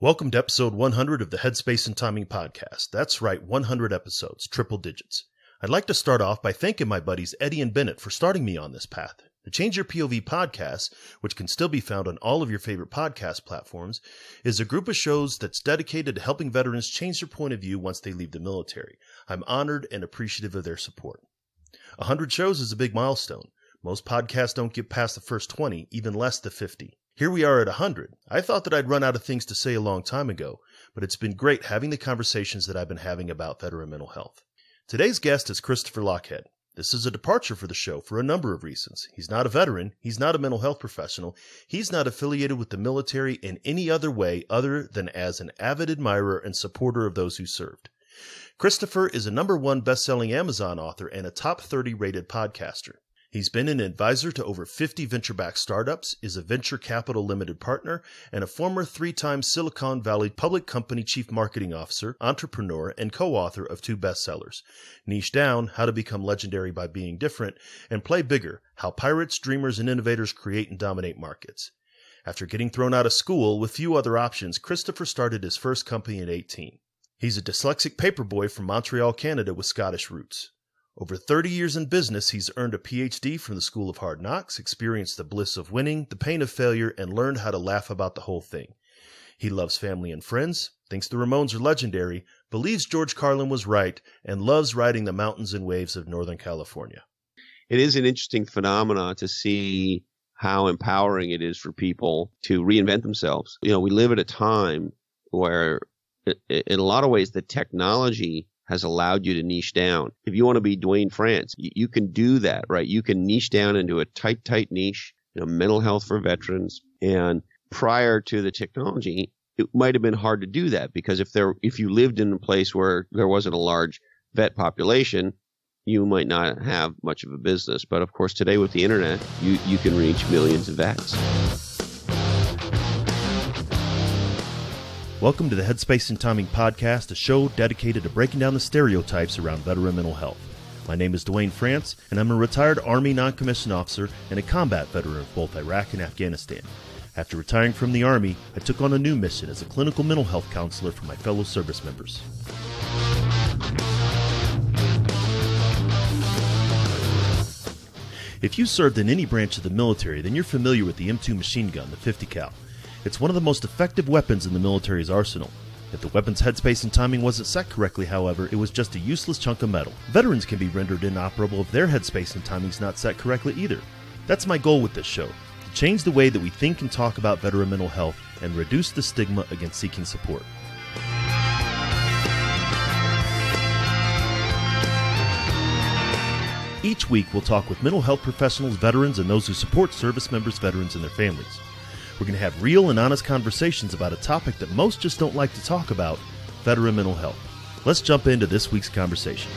Welcome to episode 100 of the Headspace and Timing podcast. That's right, 100 episodes, triple digits. I'd like to start off by thanking my buddies Eddie and Bennett for starting me on this path. The Change Your POV podcast, which can still be found on all of your favorite podcast platforms, is a group of shows that's dedicated to helping veterans change their point of view once they leave the military. I'm honored and appreciative of their support. 100 shows is a big milestone. Most podcasts don't get past the first 20, even less the 50. Here we are at 100. I thought that I'd run out of things to say a long time ago, but it's been great having the conversations that I've been having about veteran mental health. Today's guest is Christopher Lochhead. This is a departure for the show for a number of reasons. He's not a veteran, he's not a mental health professional, he's not affiliated with the military in any other way other than as an avid admirer and supporter of those who served. Christopher is a #1 best-selling Amazon author and a top 30 rated podcaster. He's been an advisor to over 50 venture-backed startups, is a venture capital limited partner, and a former 3-time Silicon Valley public company chief marketing officer, entrepreneur, and co-author of 2 bestsellers, Niche Down, How to Become Legendary by Being Different, and Play Bigger, How Pirates, Dreamers, and Innovators Create and Dominate Markets. After getting thrown out of school with few other options, Christopher started his first company at 18. He's a dyslexic paperboy from Montreal, Canada with Scottish roots. Over 30 years in business, he's earned a PhD from the School of Hard Knocks, experienced the bliss of winning, the pain of failure, and learned how to laugh about the whole thing. He loves family and friends, thinks the Ramones are legendary, believes George Carlin was right, and loves riding the mountains and waves of Northern California. It is an interesting phenomenon to see how empowering it is for people to reinvent themselves. You know, we live at a time where, in a lot of ways, the technology has allowed you to niche down. If you want to be Dwayne France, you can do that, right? You can niche down into a tight niche, mental health for veterans. And prior to the technology, it might have been hard to do that because if you lived in a place where there wasn't a large vet population, you might not have much of a business. But of course, today with the internet, you can reach millions of vets. Welcome to the Headspace and Timing podcast, a show dedicated to breaking down the stereotypes around veteran mental health. My name is Dwayne France, and I'm a retired Army non-commissioned officer and a combat veteran of both Iraq and Afghanistan. After retiring from the Army, I took on a new mission as a clinical mental health counselor for my fellow service members. If you served in any branch of the military, then you're familiar with the M2 machine gun, the 50 cal. It's one of the most effective weapons in the military's arsenal. If the weapon's headspace and timing wasn't set correctly, however, it was just a useless chunk of metal. Veterans can be rendered inoperable if their headspace and timing's not set correctly either. That's my goal with this show, to change the way that we think and talk about veteran mental health and reduce the stigma against seeking support. Each week, we'll talk with mental health professionals, veterans, and those who support service members, veterans, and their families. We're going to have real and honest conversations about a topic that most just don't like to talk about, veteran mental health. Let's jump into this week's conversation.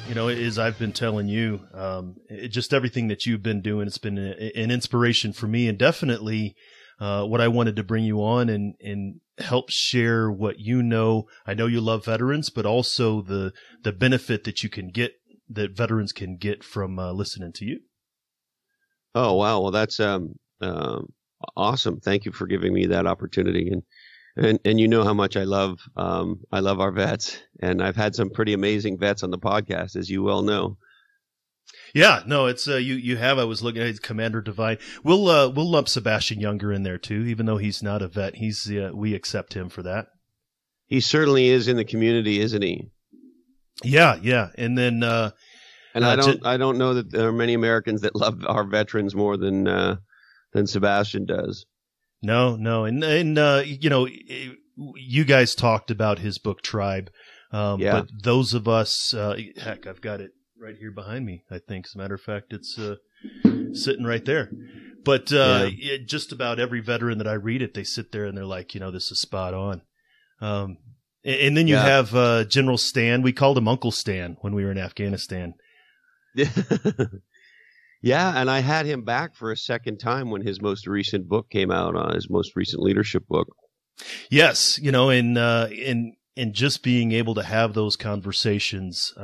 You know, as I've been telling you, just everything that you've been doing, it's been an inspiration for me, and definitely what I wanted to bring you on and help share what you know. I know you love veterans, but also the benefit that you can get, that veterans can get from listening to you. Oh, wow. Well, that's awesome. Thank you for giving me that opportunity. And you know how much I love our vets, and I've had some pretty amazing vets on the podcast, as you well know. Yeah, no, it's you have. I was looking at Commander Divine. We'll lump Sebastian Younger in there too, even though he's not a vet. We accept him for that. He certainly is in the community, isn't he? Yeah, and then and I don't know that there are many Americans that love our veterans more than Sebastian does. No, and you guys talked about his book Tribe, but those of us, heck, I've got it right here behind me, I think. As a matter of fact, it's sitting right there. But just about every veteran that I read it, they sit there and they're like, this is spot on. And then you have General Stan. We called him Uncle Stan when we were in Afghanistan. Yeah, and I had him back for a second time when his most recent book came out, his most recent leadership book. Yes, and just being able to have those conversations,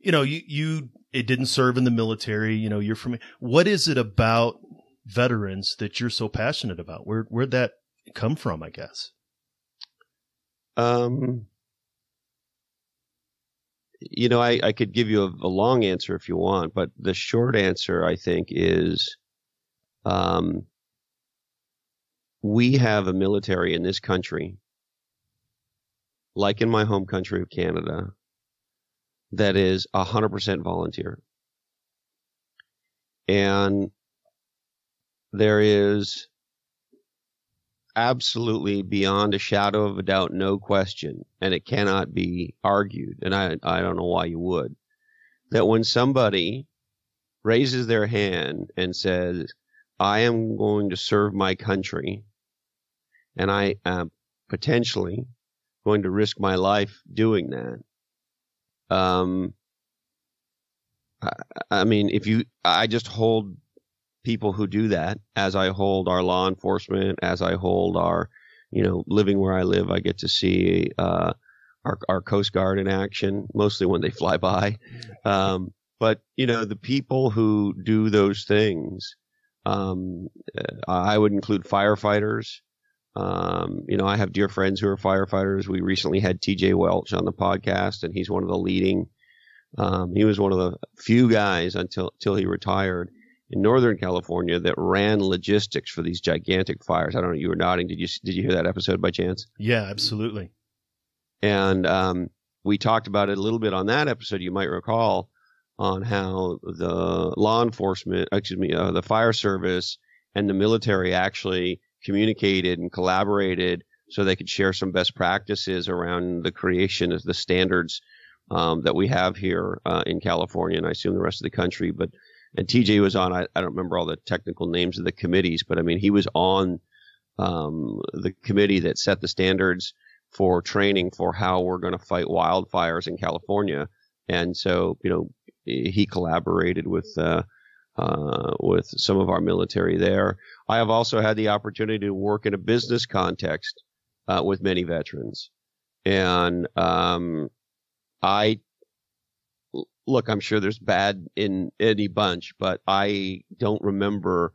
it didn't serve in the military. You're from. What is it about veterans that you're so passionate about? Where'd that come from, I guess? I could give you a long answer if you want, but the short answer, I think, is we have a military in this country, like in my home country of Canada, that is 100% volunteer. And there is absolutely, beyond a shadow of a doubt, no question, and it cannot be argued, and I don't know why you would, that when somebody raises their hand and says, I am going to serve my country, and I am potentially going to risk my life doing that. I just hold people who do that, as I hold our law enforcement, as I hold our, living where I live, I get to see our Coast Guard in action, mostly when they fly by. But, the people who do those things, I would include firefighters. I have dear friends who are firefighters. We recently had TJ Welch on the podcast, and he's one of the leading, he was one of the few guys until he retired in Northern California that ran logistics for these gigantic fires. I don't know, you were nodding. Did you hear that episode by chance? Yeah, absolutely. And we talked about it a little bit on that episode, you might recall, on how the law enforcement, the fire service and the military actually communicated and collaborated so they could share some best practices around the creation of the standards that we have here in California, and I assume the rest of the country. And TJ was on, I don't remember all the technical names of the committees, but I mean, he was on the committee that set the standards for training for how we're going to fight wildfires in California. And so, he collaborated with some of our military there. I have also had the opportunity to work in a business context with many veterans. And look, I'm sure there's bad in any bunch, but I don't remember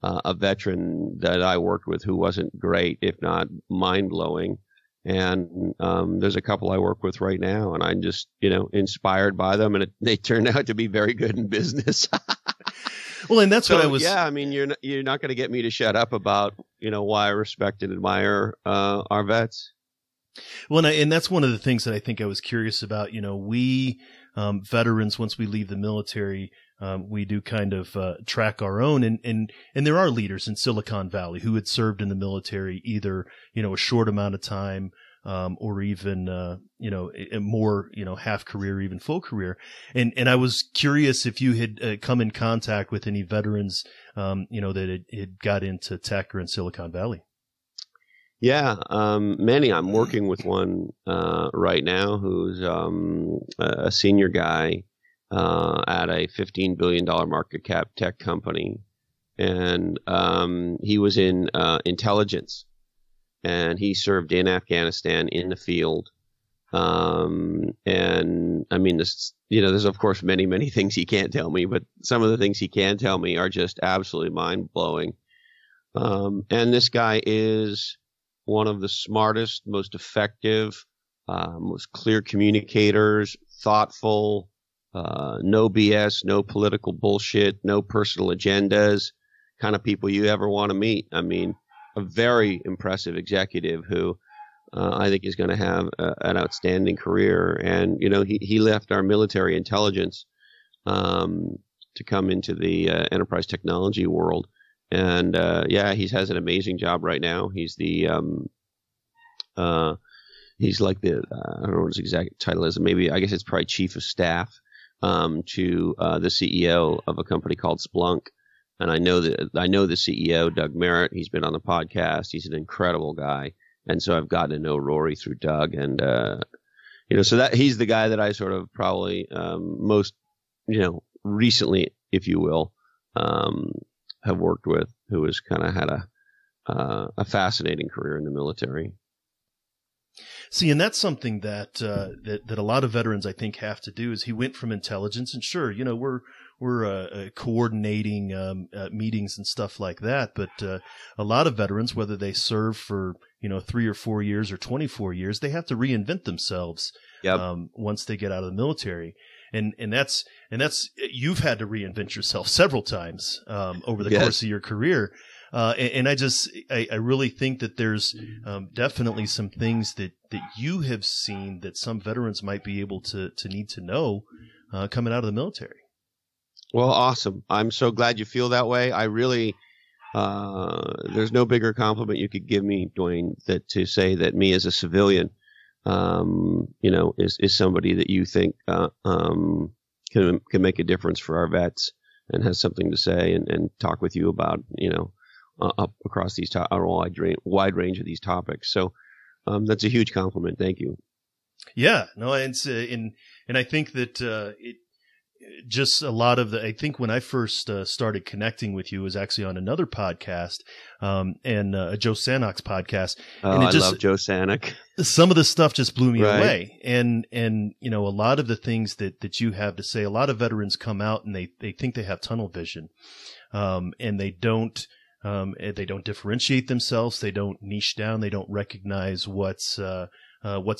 a veteran that I worked with who wasn't great, if not mind-blowing. And there's a couple I work with right now, and I'm just, inspired by them, and they turned out to be very good in business. Well, and that's what I was. Yeah, I mean, you're not going to get me to shut up about, why I respect and admire our vets. Well, and that's one of the things that I think I was curious about. We veterans, once we leave the military, we do kind of track our own, and there are leaders in Silicon Valley who had served in the military either a short amount of time or even a more half career, even full career. And I was curious if you had come in contact with any veterans that had got into tech or in Silicon Valley. Yeah, many. I'm working with one right now who's a senior guy at a $15 billion market cap tech company. And he was in intelligence, and he served in Afghanistan in the field. And I mean, there's of course many, many things he can't tell me, but some of the things he can tell me are just absolutely mind blowing. And this guy is one of the smartest, most effective, most clear communicators, thoughtful, no BS, no political bullshit, no personal agendas, kind of people you ever want to meet. I mean, a very impressive executive who I think is going to have an outstanding career. And, he left our military intelligence to come into the enterprise technology world. And he has an amazing job right now. He's the he's like the I don't know what his exact title is. Maybe I guess it's probably chief of staff to the CEO of a company called Splunk. And I know the CEO, Doug Merritt. He's been on the podcast. He's an incredible guy. And so I've gotten to know Rory through Doug, and so that he's the guy that I sort of probably most recently, if you will, have worked with, who has kind of had a fascinating career in the military. See, and that's something that a lot of veterans, I think, have to do. Is he went from intelligence, and sure, we're coordinating meetings and stuff like that, but a lot of veterans, whether they serve for 3 or 4 years or 24 years, they have to reinvent themselves. Yep. Once they get out of the military, and that's you've had to reinvent yourself several times over the course of your career. And I really think that there's definitely some things that you have seen that some veterans might be able to need to know coming out of the military. Well, awesome. I'm so glad you feel that way. I really, there's no bigger compliment you could give me, Dwayne, that to say that me as a civilian, is somebody that you think can make a difference for our vets and has something to say and talk with you about, up across these a wide range of these topics. So that's a huge compliment. Thank you. Yeah, no, it's and I think that it just a lot of I think when I first started connecting with you was actually on another podcast, and Joe Sanok's podcast. Oh, and I love Joe Sanok. Some of the stuff just blew me away, and a lot of the things that you have to say. A lot of veterans come out and they think they have tunnel vision, and they don't. They don't differentiate themselves. They don't niche down. They don't recognize what's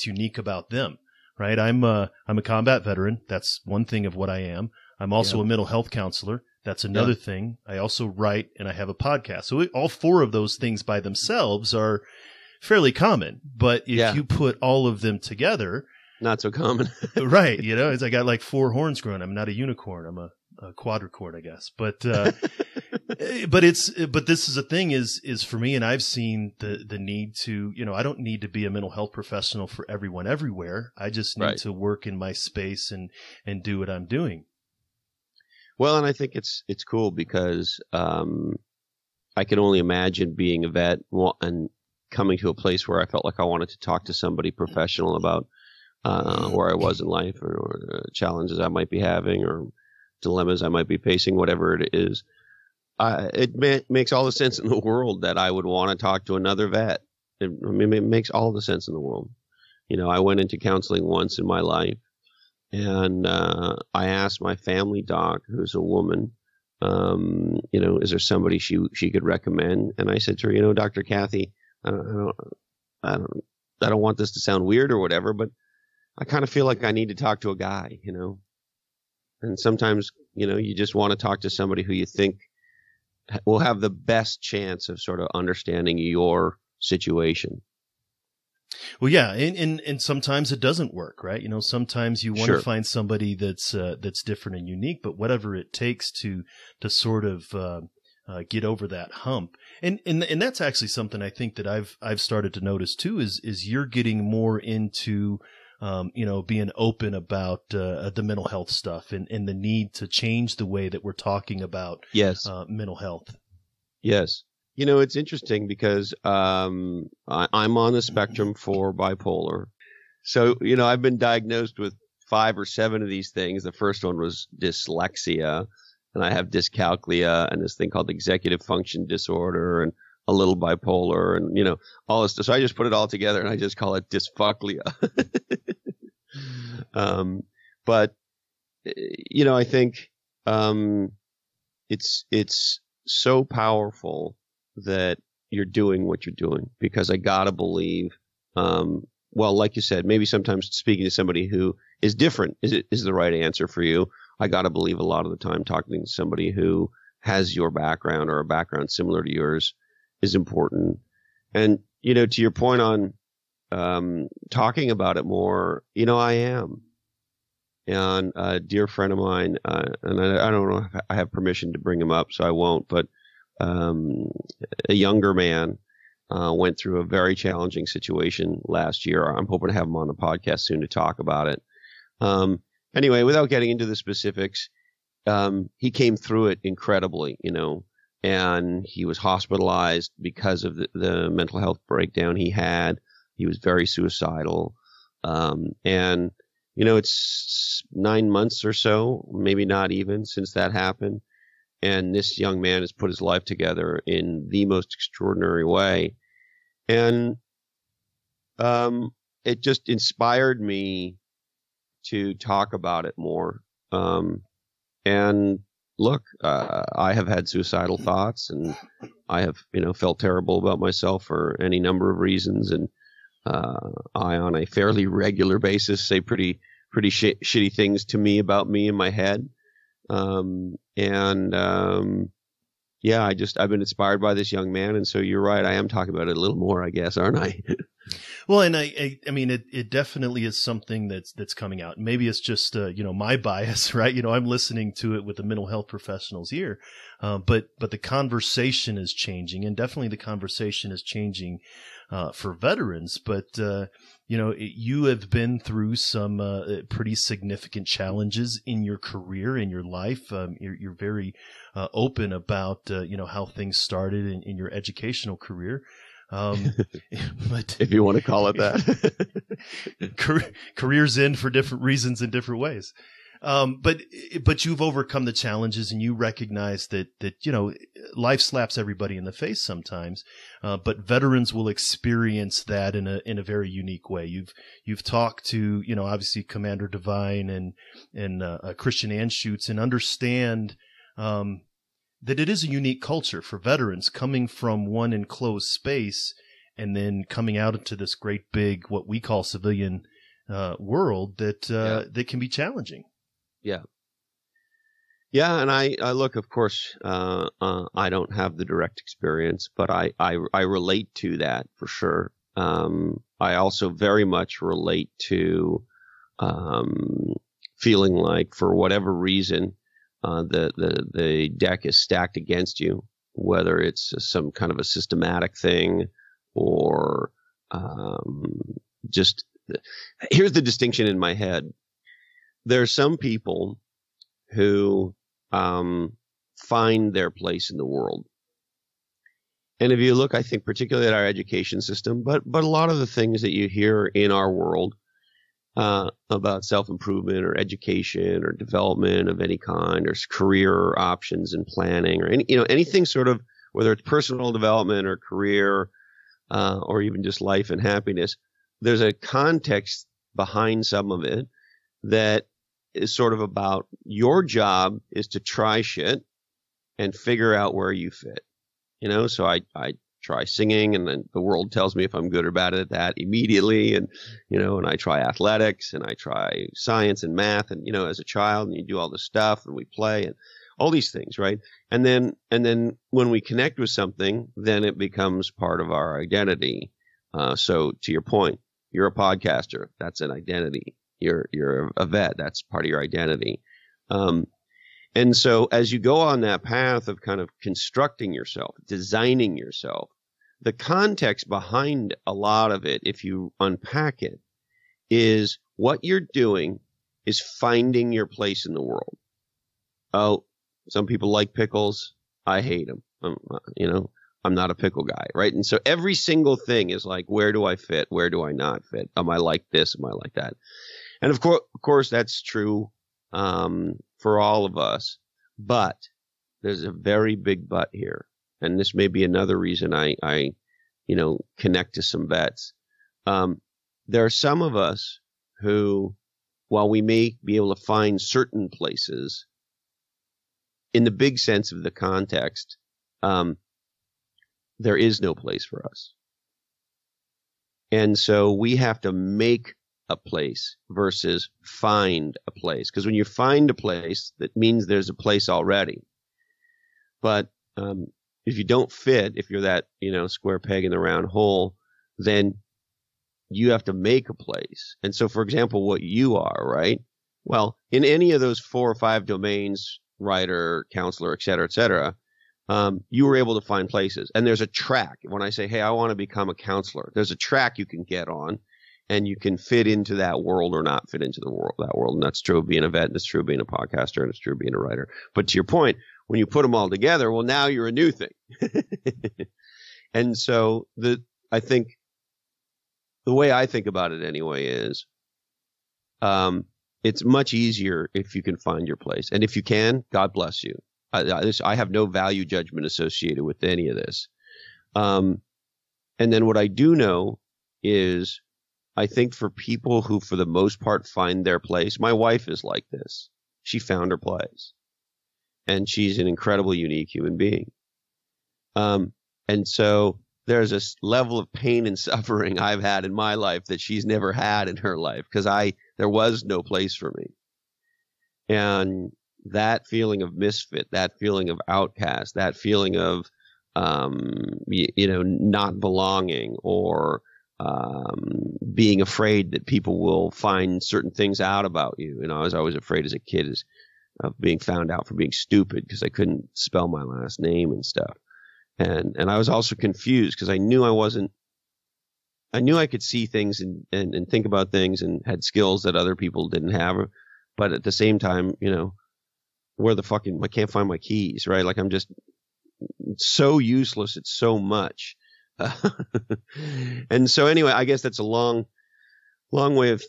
unique about them. Right. I'm a combat veteran. That's one thing of what I am. I'm also a mental health counselor. That's another thing. I also write and I have a podcast. So all four of those things by themselves are fairly common. But if you put all of them together, not so common. Right. I got like 4 horns growing. I'm not a unicorn. I'm a quadricorn, I guess. But but this is a thing is for me, and I've seen the need to, I don't need to be a mental health professional for everyone everywhere. I just need to work in my space and do what I'm doing. Well, and I think it's cool because I can only imagine being a vet and coming to a place where I felt like I wanted to talk to somebody professional about where I was in life or challenges I might be having or dilemmas I might be facing, whatever it is. It makes all the sense in the world that I would want to talk to another vet. It makes all the sense in the world. I went into counseling once in my life, and I asked my family doc, who's a woman, is there somebody she could recommend? And I said to her, Dr. Kathy, I don't want this to sound weird or whatever, but I kind of feel like I need to talk to a guy, And sometimes, you just want to talk to somebody who you think will have the best chance of sort of understanding your situation. Well, yeah, and sometimes it doesn't work, right? Sometimes you want to find somebody that's different and unique, but whatever it takes to sort of get over that hump, and that's actually something I think that I've started to notice too. Is you're getting more into being open about the mental health stuff and the need to change the way that we're talking about mental health. Yes. It's interesting because I'm on the spectrum for bipolar. So, I've been diagnosed with 5 or 7 of these things. The first one was dyslexia, and I have dyscalculia and this thing called executive function disorder and a little bipolar and, all this stuff. So I just put it all together and I just call it dysfucklia. But, I think it's so powerful that you're doing what you're doing, because I gotta believe, like you said, maybe sometimes speaking to somebody who is different is the right answer for you. I gotta believe a lot of the time talking to somebody who has your background or a background similar to yours is important. And, to your point on talking about it more, I am. And a dear friend of mine, and I don't know if I have permission to bring him up, so I won't, but a younger man went through a very challenging situation last year. I'm hoping to have him on the podcast soon to talk about it. Anyway, without getting into the specifics, he came through it incredibly, and he was hospitalized because of the mental health breakdown he had. He was very suicidal. And, it's 9 months or so, maybe not even, since that happened. And this young man has put his life together in the most extraordinary way. And it just inspired me to talk about it more. And look, I have had suicidal thoughts, and I have, felt terrible about myself for any number of reasons. And I, on a fairly regular basis, say pretty shitty things to me about me in my head. Yeah, I've been inspired by this young man. And so you're right. I am talking about it a little more, I guess, aren't I? Well, and I mean, it definitely is something that's coming out. Maybe it's just, my bias, right? I'm listening to it with the mental health professional's ear. But the conversation is changing, and definitely the conversation is changing, for veterans. But, you have been through some, pretty significant challenges in your career, in your life. You're very, open about, how things started in your educational career. But if you want to call it that, careers end for different reasons in different ways. But you've overcome the challenges, and you recognize that life slaps everybody in the face sometimes. But veterans will experience that in a very unique way. You've talked to, obviously Commander Devine and Christian Anschutz, and understand, that it is a unique culture for veterans coming from one enclosed space and then coming out into this great big, what we call civilian, world that can be challenging. Yeah. Yeah. And I look, of course, I don't have the direct experience, but I relate to that for sure. I also very much relate to, feeling like, for whatever reason, the deck is stacked against you, whether it's some kind of a systematic thing or, here's the distinction in my head. There are some people who, find their place in the world. And if you look, I think particularly at our education system, but a lot of the things that you hear in our world, about self-improvement or education or development of any kind, or career options and planning, or anything sort of, whether it's personal development or career, or even just life and happiness, there's a context behind some of it that is sort of about your job is to try shit and figure out where you fit. So I try singing, and then the world tells me if I'm good or bad at that immediately. And, and I try athletics, and I try science and math, and, as a child, and you do all this stuff, and we play and all these things. Right. And then when we connect with something, then it becomes part of our identity. So to your point, you're a podcaster. That's an identity. You're a vet. That's part of your identity. And so as you go on that path of kind of constructing yourself, designing yourself, the context behind a lot of it, if you unpack it, is what you're doing is finding your place in the world. Oh, some people like pickles. I hate them. I'm not a pickle guy, right? And so every single thing is like, where do I fit? Where do I not fit? Am I like this? Am I like that? And of course, that's true for all of us. But there's a very big but here. And this may be another reason I connect to some vets. There are some of us who, while we may be able to find certain places, in the big sense of the context, there is no place for us. And so we have to make a place versus find a place. Because when you find a place, that means there's a place already. But if you don't fit, if you're that, square peg in the round hole, then you have to make a place. And so, for example, what you are, right? Well, in any of those 4 or 5 domains, writer, counselor, et cetera, you were able to find places. And there's a track. When I say, hey, I want to become a counselor, there's a track you can get on, and you can fit into that world or not fit into that world. And that's true of being a vet, and it's true of being a podcaster, and it's true of being a writer. But to your point, when you put them all together, well, now you're a new thing. And so I think the way I think about it anyway is, it's much easier if you can find your place. And if you can, God bless you. I have no value judgment associated with any of this. And then what I do know is I think for people who, for the most part, find their place, my wife is like this. She found her place, and she's an incredibly unique human being. And so there's a level of pain and suffering I've had in my life that she's never had in her life, because there was no place for me. And that feeling of misfit, that feeling of outcast, that feeling of, not belonging, or being afraid that people will find certain things out about you. I was always afraid as a kid of being found out for being stupid because I couldn't spell my last name and stuff. And I was also confused because I knew I could see things and think about things and had skills that other people didn't have. But at the same time, I can't find my keys, right? Like, I'm just so useless at so much. And so anyway, I guess that's a long way of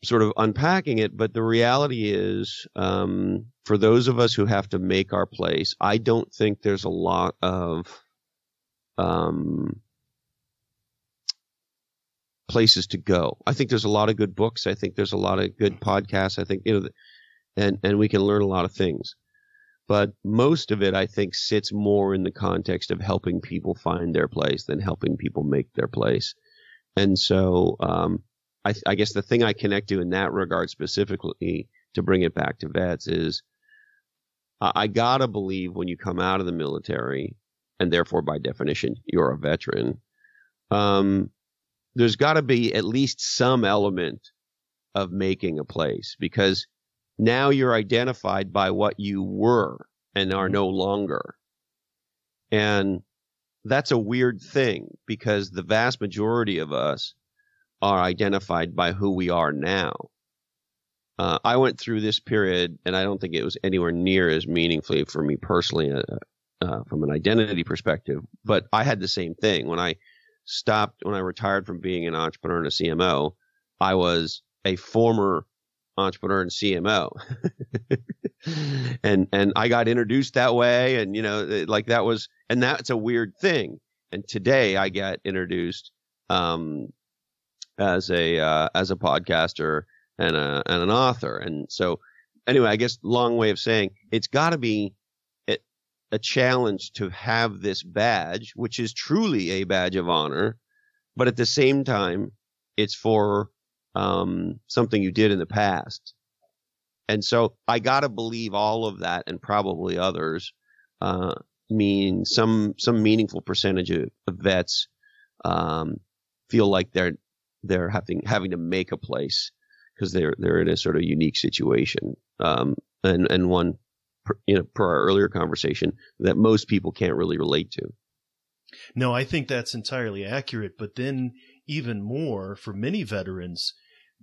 sort of unpacking it. But the reality is, for those of us who have to make our place, I don't think there's a lot of places to go. I think there's a lot of good books. I think there's a lot of good podcasts. I think, and we can learn a lot of things. But most of it, I think, sits more in the context of helping people find their place than helping people make their place. And so I guess the thing I connect to in that regard specifically, to bring it back to vets, is I gotta believe when you come out of the military, and therefore by definition you're a veteran, there's got to be at least some element of making a place, because now you're identified by what you were and are no longer. And that's a weird thing, because the vast majority of us are identified by who we are now. I went through this period, and I don't think it was anywhere near as meaningfully for me personally from an identity perspective, but I had the same thing. When I retired from being an entrepreneur and a CMO, I was a former entrepreneur and CMO. and I got introduced that way, and that's a weird thing. And today I got introduced as a podcaster and an author. And so anyway, I guess long way of saying, it's got to be a challenge to have this badge, which is truly a badge of honor, but at the same time, it's for something you did in the past. And so I got to believe all of that, and probably others, mean some meaningful percentage of vets feel like they're having to make a place, because they're in a sort of unique situation, and one, per our earlier conversation, that most people can't really relate to. No, I think that's entirely accurate. But then even more, for many veterans,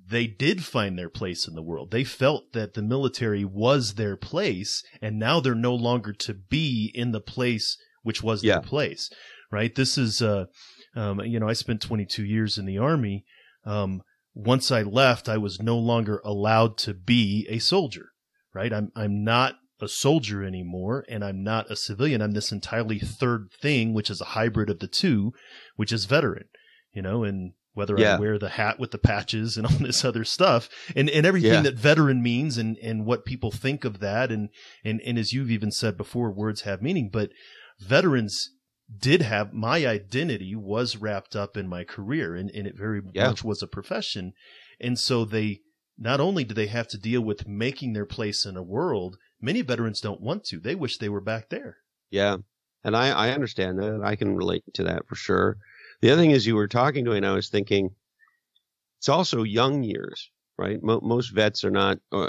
they did find their place in the world. They felt that the military was their place, and now they're no longer to be in the place which was their place, right? This is, I spent 22 years in the Army. Once I left, I was no longer allowed to be a soldier, right? I'm not a soldier anymore, and I'm not a civilian. I'm this entirely third thing, which is a hybrid of the two, which is veteran, and whether I wear the hat with the patches and all this other stuff, and everything that veteran means, and what people think of that. And as you've even said before, words have meaning, but veterans did have, my identity was wrapped up in my career, and it very much was a profession. And so not only do they have to deal with making their place in a world, many veterans don't want to. They wish they were back there. Yeah. And I understand that. I can relate to that for sure. The other thing is, you were talking to me, and I was thinking, it's also young years, right? Most vets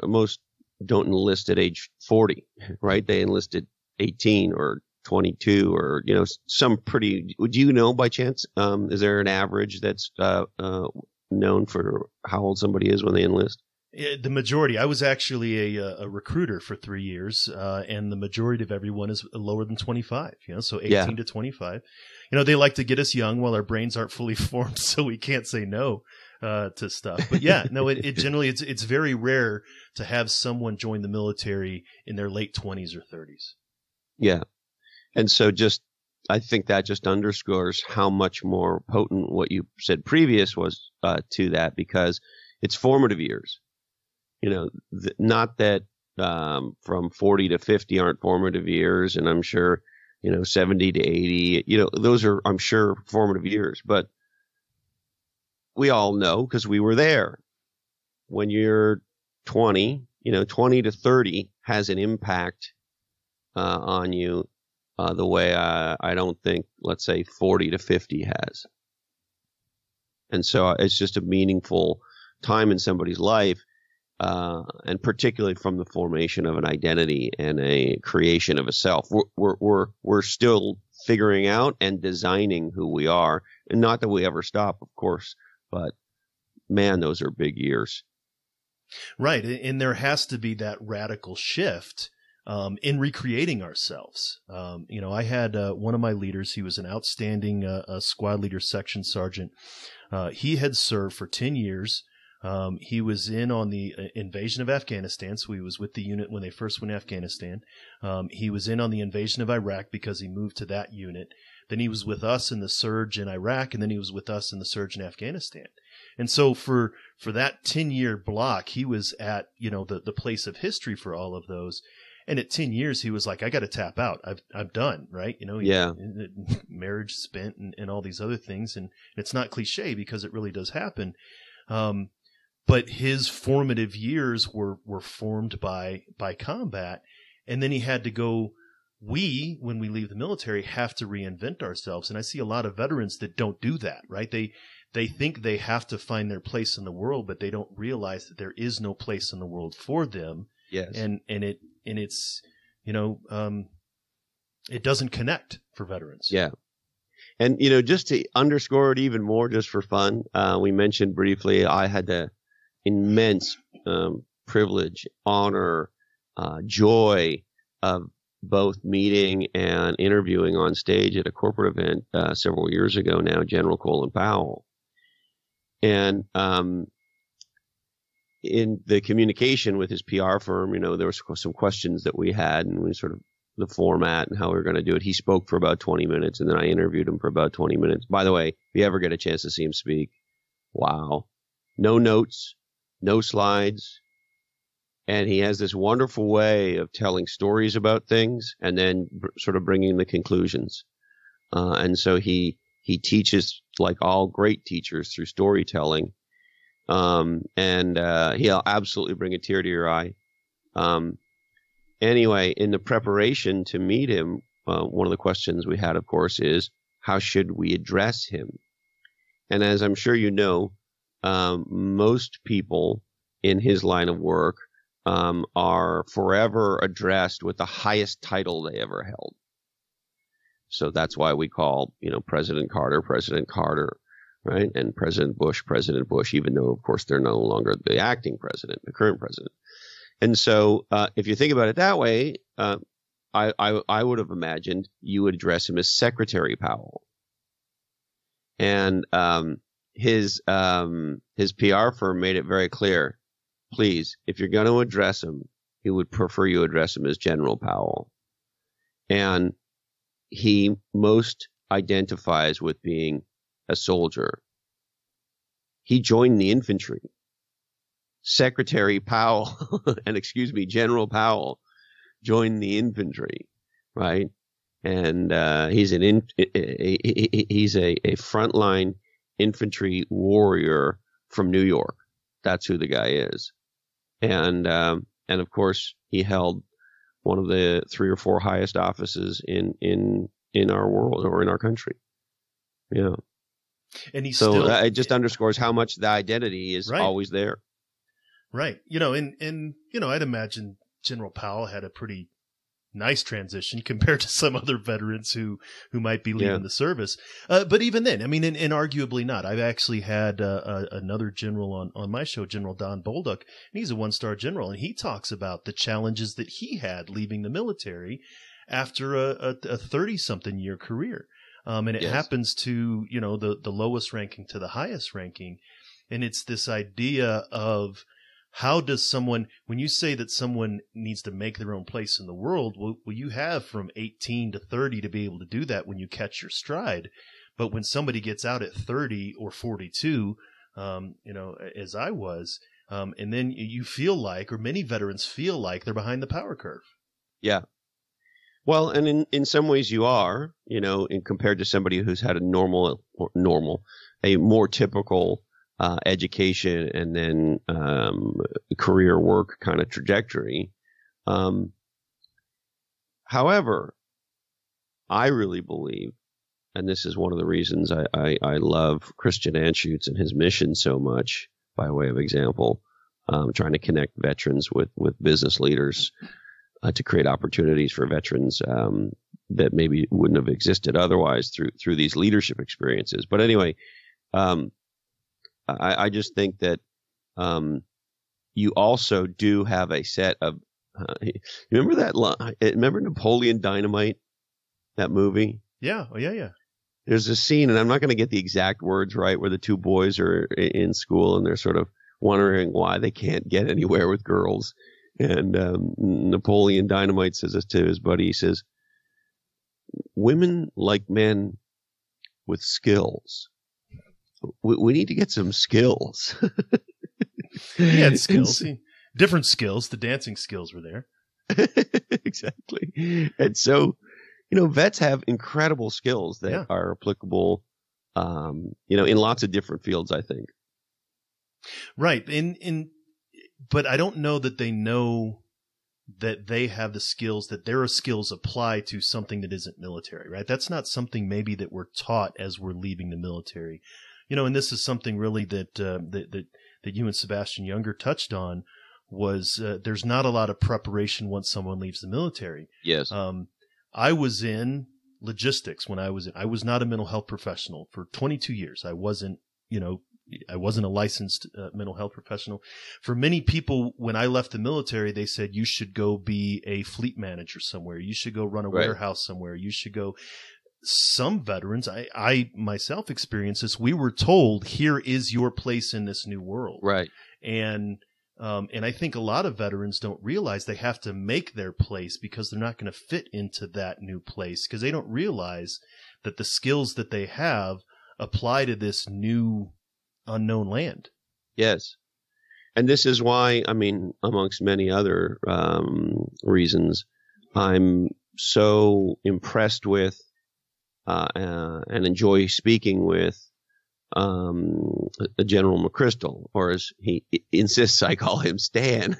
most don't enlist at age 40, right? They enlist at 18 or 22, or, some pretty, would you know by chance? Is there an average that's known for how old somebody is when they enlist? The majority. I was actually a recruiter for 3 years, and the majority of everyone is lower than 25, so 18 to 25. They like to get us young while our brains aren't fully formed, so we can't say no to stuff. But it generally, it's very rare to have someone join the military in their late 20s or 30s. Yeah. And so just I think that just underscores how much more potent what you said previous was to that, because it's formative years. Not that from 40 to 50 aren't formative years, and I'm sure 70 to 80, those are, I'm sure, formative years. But we all know, because we were there, when you're 20, 20 to 30 has an impact on you the way I don't think, let's say, 40 to 50 has. And so it's just a meaningful time in somebody's life, and particularly from the formation of an identity and a creation of a self. We're still figuring out and designing who we are, and not that we ever stop, of course, but man, those are big years. Right. And there has to be that radical shift in recreating ourselves. I had one of my leaders. He was an outstanding squad leader, section sergeant. He had served for 10 years. He was in on the invasion of Afghanistan, so he was with the unit when they first went to Afghanistan. He was in on the invasion of Iraq because he moved to that unit. Then he was with us in the surge in Iraq, and then he was with us in the surge in Afghanistan. And so for that 10-year block, he was at the place of history for all of those. And at 10 years, he was like, I got to tap out. I'm done, right? Yeah. Marriage spent and all these other things. And it's not cliche because it really does happen. But his formative years were formed by combat. And then he had to go, when we leave the military, have to reinvent ourselves. And I see a lot of veterans that don't do that, right? They think they have to find their place in the world, but they don't realize that there is no place in the world for them. Yes. And it's, it doesn't connect for veterans. Yeah. And, just to underscore it even more, just for fun, we mentioned briefly, I had the immense privilege, honor, joy of both meeting and interviewing on stage at a corporate event several years ago now, General Colin Powell. And in the communication with his PR firm, there was some questions that we had, and we sort of the format and how we were going to do it. He spoke for about 20 minutes, and then I interviewed him for about 20 minutes. By the way, if you ever get a chance to see him speak, wow. No notes, no slides. And he has this wonderful way of telling stories about things and then sort of bringing the conclusions. And so he teaches, like all great teachers, through storytelling. And he'll absolutely bring a tear to your eye. Anyway, in the preparation to meet him, one of the questions we had, of course, is how should we address him? And as I'm sure you know, most people in his line of work are forever addressed with the highest title they ever held. So that's why we call, President Carter, right? And President Bush, even though, of course, they're no longer the acting president, the current president. And so if you think about it that way, I would have imagined you would address him as Secretary Powell. And his PR firm made it very clear, please, if you're going to address him, he would prefer you address him as General Powell. And he most identifies with being a soldier. He joined the infantry. Secretary Powell, General Powell joined the infantry, right? And he's he's a frontline infantry warrior from New York. That's who the guy is. And of course, he held one of the 3 or 4 highest offices in our world or in our country. Yeah. And he's so still, it just underscores how much the identity is always there. Right. I'd imagine General Powell had a pretty nice transition compared to some other veterans who might be leaving the service. But even then, and arguably not. I've actually had another general on my show, General Don Bolduc, and he's a 1-star general, and he talks about the challenges that he had leaving the military after a 30-something year career. And it happens to, the lowest ranking to the highest ranking. And it's this idea of how does someone, when you say that someone needs to make their own place in the world, well, you have from 18 to 30 to be able to do that when you catch your stride. But when somebody gets out at 30 or 42, as I was, and then you feel like, or many veterans feel like, they're behind the power curve. Yeah. Well, and in some ways you are, compared to somebody who's had a more typical education and then career work kind of trajectory. However, I really believe, and this is one of the reasons I love Christian Anschutz and his mission so much, by way of example, trying to connect veterans with business leaders to create opportunities for veterans that maybe wouldn't have existed otherwise through these leadership experiences. But anyway, I just think that you also do have a set of remember that line? Remember Napoleon Dynamite, that movie? Yeah. Oh, yeah. There's a scene, and I'm not going to get the exact words right, where the two boys are in school and they're sort of wondering why they can't get anywhere with girls. And Napoleon Dynamite says this to his buddy. He says, "Women like men with skills. We need to get some skills." He had skills. Different skills. The dancing skills were there. Exactly. And so, vets have incredible skills that are applicable, in lots of different fields, I think. Right. But I don't know that they know that they have the skills, that their skills apply to something that isn't military, right? That's not something maybe that we're taught as we're leaving the military. And this is something really that you and Sebastian Younger touched on, was there's not a lot of preparation once someone leaves the military. Yes. I was in logistics when I was not a mental health professional for 22 years. I wasn't a licensed mental health professional. For many people, when I left the military, they said, you should go be a fleet manager somewhere. You should go run a warehouse somewhere. You should go. Some veterans, I myself experienced this. We were told, here is your place in this new world. Right. And I think a lot of veterans don't realize they have to make their place because they're not going to fit into that new place, because they don't realize that the skills that they have apply to this new unknown land. Yes. And this is why, amongst many other reasons, I'm so impressed with and enjoy speaking with General McChrystal, or as he insists I call him Stan,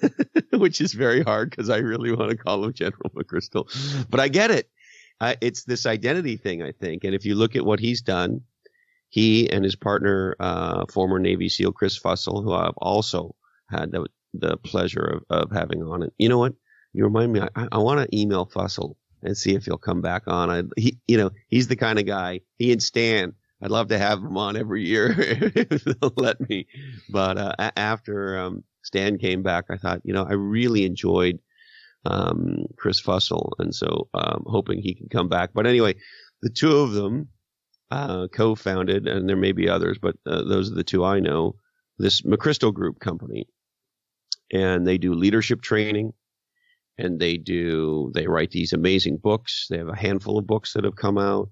which is very hard because I really want to call him General McChrystal. But I get it. It's this identity thing, I think. And if you look at what he's done, he and his partner, former Navy SEAL Chris Fussell, who I've also had the pleasure of having on it. You know what? You remind me, I want to email Fussell and see if he'll come back on. He's the kind of guy, he and Stan, I'd love to have him on every year if they'll let me. But after Stan came back, I thought, I really enjoyed Chris Fussell. And so hoping he can come back. But anyway, the two of them co-founded, and there may be others, but those are the two I know, this McChrystal Group company. And they do leadership training. And they write these amazing books. They have a handful of books that have come out.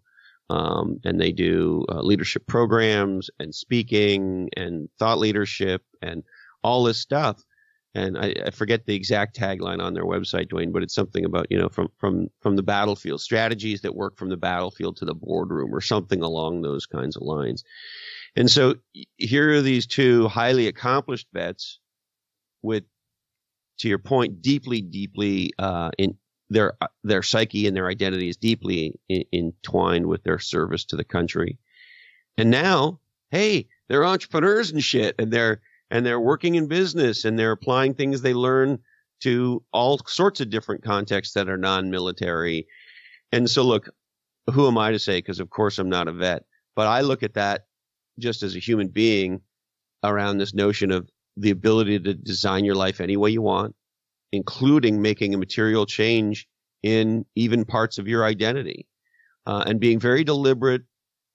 And they do leadership programs and speaking and thought leadership and all this stuff. And I forget the exact tagline on their website, Dwayne, but it's something about, from the battlefield, strategies that work from the battlefield to the boardroom, or something along those kinds of lines. And so here are these two highly accomplished vets with, to your point, deeply in their psyche and their identity is deeply entwined with their service to the country. And now, hey, they're entrepreneurs and shit, and they're working in business, and they're applying things they learn to all sorts of different contexts that are non-military. And so, look, who am I to say? Because of course I'm not a vet, but I look at that just as a human being around this notion of the ability to design your life any way you want, including making a material change in even parts of your identity, and being very deliberate,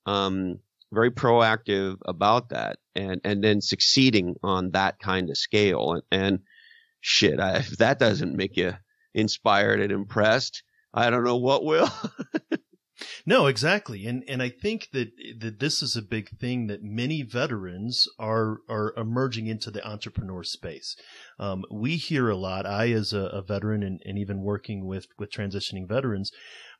very proactive about that. and then succeeding on that kind of scale. And shit, if that doesn't make you inspired and impressed, I don't know what will. No, exactly. And I think that this is a big thing, that many veterans are emerging into the entrepreneur space. We hear a lot, I as a veteran and even working with transitioning veterans,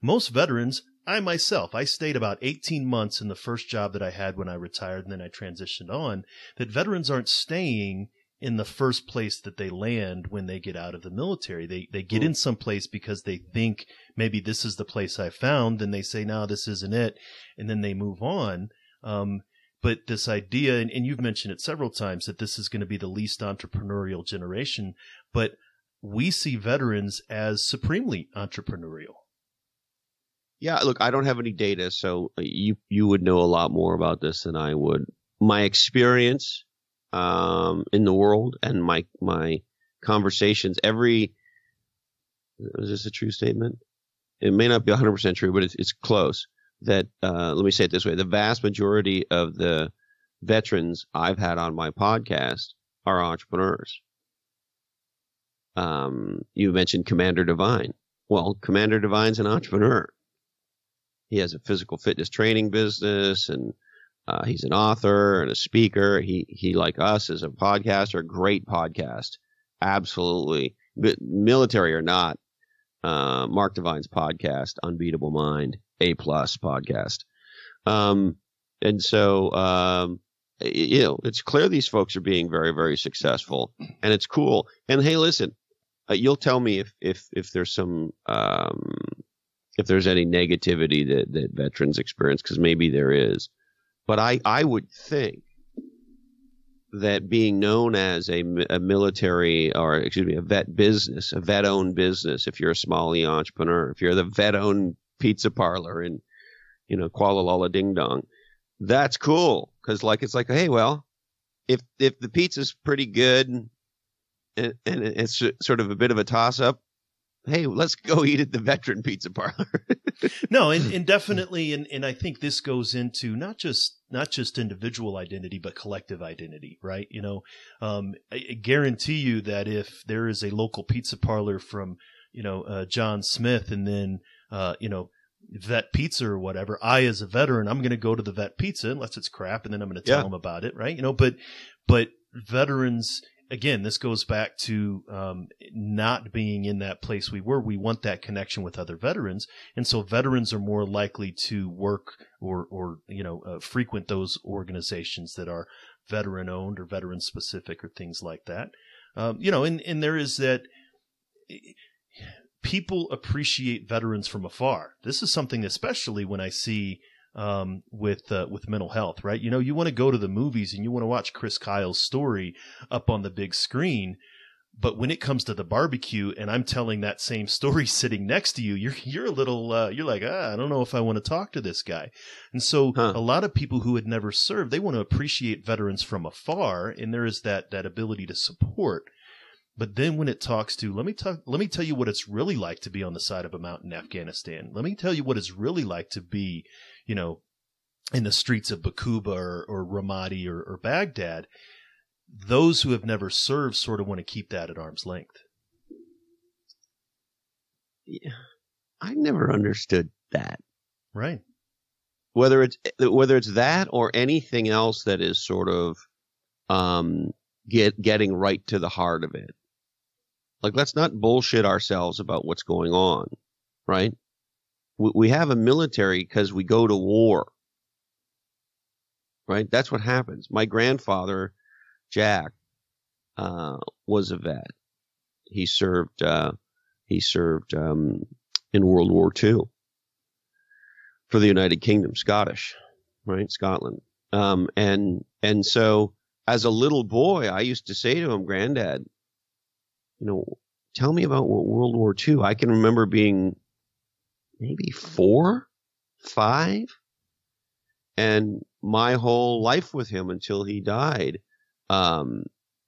most veterans, I myself, I stayed about 18 months in the first job that I had when I retired, and then I transitioned on, that veterans aren't staying in the first place that they land when they get out of the military. They get in some place because they think maybe this is the place I found, then they say, no, this isn't it, and then they move on. But this idea, and you've mentioned it several times, that this is going to be the least entrepreneurial generation, but we see veterans as supremely entrepreneurial. Yeah, look, I don't have any data, so you would know a lot more about this than I would. My experience in the world and my conversations, is this a true statement? It may not be 100% true, but it's close. That let me say it this way: the vast majority of the veterans I've had on my podcast are entrepreneurs. You mentioned Commander Divine. Well, Commander Divine's an entrepreneur. He has a physical fitness training business, and he's an author and a speaker. He like us, is a podcaster, a great podcast. Absolutely. But military or not, Mark Divine's podcast, Unbeatable Mind, A+ podcast. And so, it's clear these folks are being very, very successful, and it's cool. And hey, listen, you'll tell me if there's some, if there's any negativity that veterans experience, because maybe there is. But I would think that being known as a military, or excuse me, a vet business, a vet-owned business, if you're a small entrepreneur, if you're the vet-owned pizza parlor in, Kuala Lumpur Ding Dong, that's cool. Because it's like, hey, well, if the pizza's pretty good and it's sort of a bit of a toss-up, hey, let's go eat at the veteran pizza parlor. No, and definitely, and I think this goes into not just individual identity, but collective identity, right? I guarantee you that if there is a local pizza parlor from, John Smith, and then, Vet Pizza or whatever, I as a veteran, I'm going to go to the Vet Pizza unless it's crap, and then I'm going to tell them about it, right? But veterans, again, this goes back to not being in that place we were. We want that connection with other veterans, and so veterans are more likely to work or frequent those organizations that are veteran owned or veteran specific or things like that. And there is that. People appreciate veterans from afar. This is something, especially when I see with mental health, right? You want to go to the movies and you want to watch Chris Kyle's story up on the big screen, but when it comes to the barbecue and I'm telling that same story sitting next to you, you're a little you're like, I don't know if I want to talk to this guy. And so a lot of people who had never served, they want to appreciate veterans from afar, and there is that ability to support. But then when it talks to, let me tell you what it's really like to be on the side of a mountain in Afghanistan. Let me tell you what it's really like to be, in the streets of Bakuba or Ramadi or Baghdad. Those who have never served sort of want to keep that at arm's length. Yeah, I never understood that. Right. Whether it's that or anything else that is sort of getting right to the heart of it. Like, let's not bullshit ourselves about what's going on, right? We have a military because we go to war, right? That's what happens. My grandfather, Jack, was a vet. He served in World War II for the United Kingdom, Scottish, right? Scotland. And so as a little boy, I used to say to him, Granddad, tell me about what World War II. I can remember being maybe 4, 5, and my whole life with him until he died, I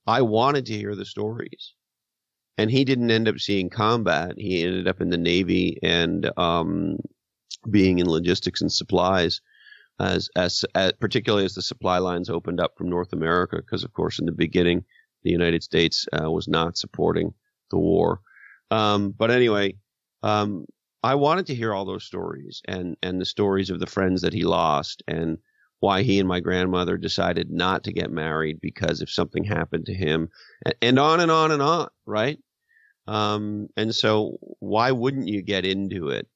wanted to hear the stories. And he didn't end up seeing combat. He ended up in the Navy and being in logistics and supplies. as particularly as the supply lines opened up from North America, because of course in the beginning the United States was not supporting the war. But anyway, I wanted to hear all those stories and the stories of the friends that he lost and why he and my grandmother decided not to get married because if something happened to him, and on and on and on, right? And so why wouldn't you get into it?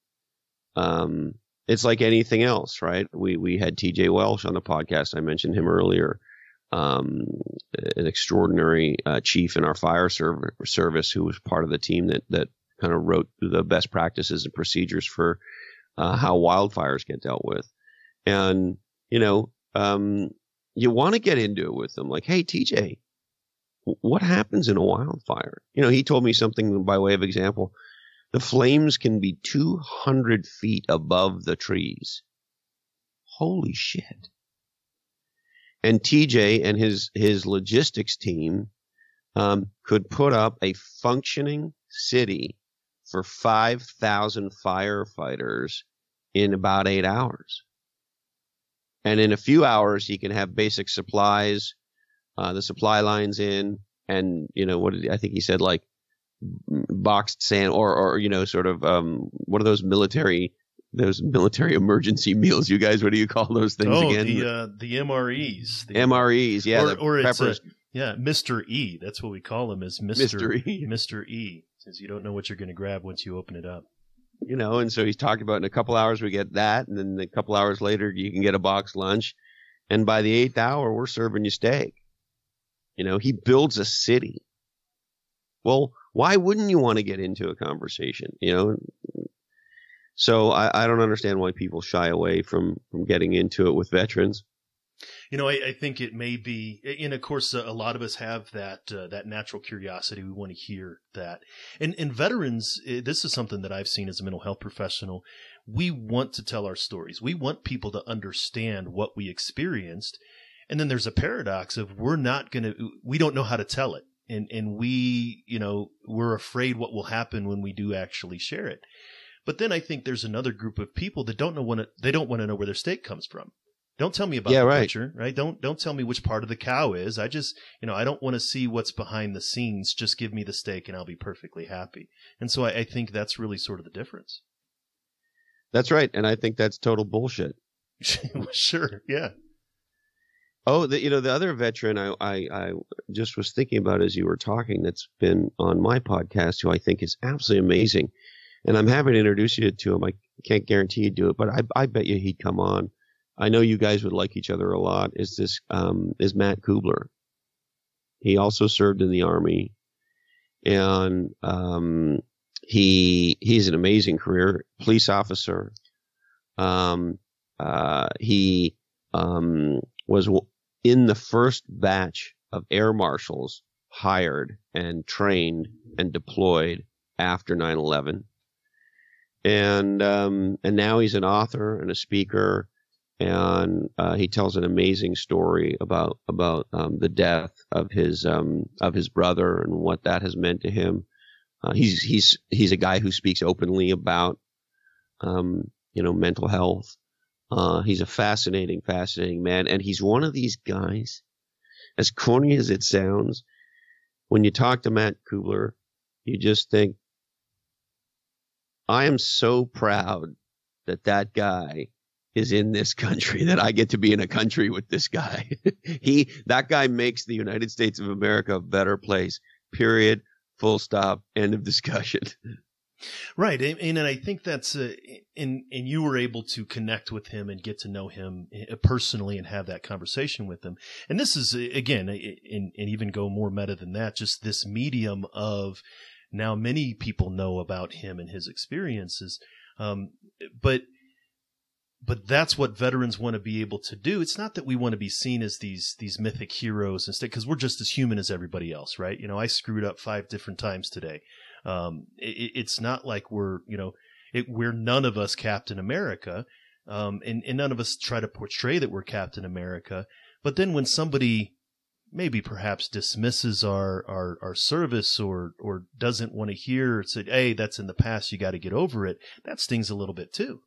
It's like anything else, right? We had TJ Welsh on the podcast. I mentioned him earlier. An extraordinary chief in our fire service who was part of the team that kind of wrote the best practices and procedures for how wildfires get dealt with. And, you want to get into it with them. Like, hey, TJ, what happens in a wildfire? He told me something by way of example. The flames can be 200 feet above the trees. Holy shit. And TJ and his logistics team could put up a functioning city for 5,000 firefighters in about 8 hours. And in a few hours, he can have basic supplies, the supply lines in, and, I think he said, like, boxed sand or sort of, what are those military emergency meals, you guys? What do you call those things again? The MREs. MREs, yeah. Or it's Mr. E. That's what we call him, is Mr. E. Mr. E. Since you don't know what you're going to grab once you open it up. And so he's talking about in a couple hours we get that, and then a couple hours later you can get a boxed lunch, and by the 8th hour we're serving you steak. He builds a city. Well, why wouldn't you want to get into a conversation? So I don't understand why people shy away from getting into it with veterans. I think it may be, and of course, a lot of us have that natural curiosity. We want to hear that. And veterans, this is something that I've seen as a mental health professional. We want to tell our stories. We want people to understand what we experienced. And then there's a paradox of we don't know how to tell it. And we're afraid what will happen when we do actually share it. But then I think there's another group of people that don't want to know where their steak comes from. Don't tell me about the butcher, right? Don't tell me which part of the cow is. I just, I don't want to see what's behind the scenes. Just give me the steak and I'll be perfectly happy. And so I think that's really sort of the difference. That's right. And I think that's total bullshit. Sure. Yeah. Oh, the other veteran I just was thinking about as you were talking that's been on my podcast, who I think is absolutely amazing. And I'm happy to introduce you to him. I can't guarantee he'd do it, but I bet you he'd come on. I know you guys would like each other a lot. Is Matt Kubler. He also served in the Army, and he's an amazing career police officer. He was in the first batch of air marshals hired and trained and deployed after 9/11. And now he's an author and a speaker, and he tells an amazing story about the death of his brother and what that has meant to him. He's a guy who speaks openly about mental health. He's a fascinating man, and he's one of these guys. As corny as it sounds, when you talk to Matt Kubler, you just think, I am so proud that guy is in this country, that I get to be in a country with this guy. That guy makes the United States of America a better place, period, full stop, end of discussion. Right. And I think that's, and you were able to connect with him and get to know him personally and have that conversation with him. And this is, again, and even go more meta than that, just this medium of now many people know about him and his experiences. But that's what veterans want to be able to do. It's not that we want to be seen as these mythic heroes instead, because we're just as human as everybody else, right? I screwed up 5 different times today. It's not like we're none of us Captain America, and none of us try to portray that we're Captain America. But then when somebody maybe perhaps dismisses our service or doesn't want to hear, said, hey, that's in the past, you got to get over it, that stings a little bit too.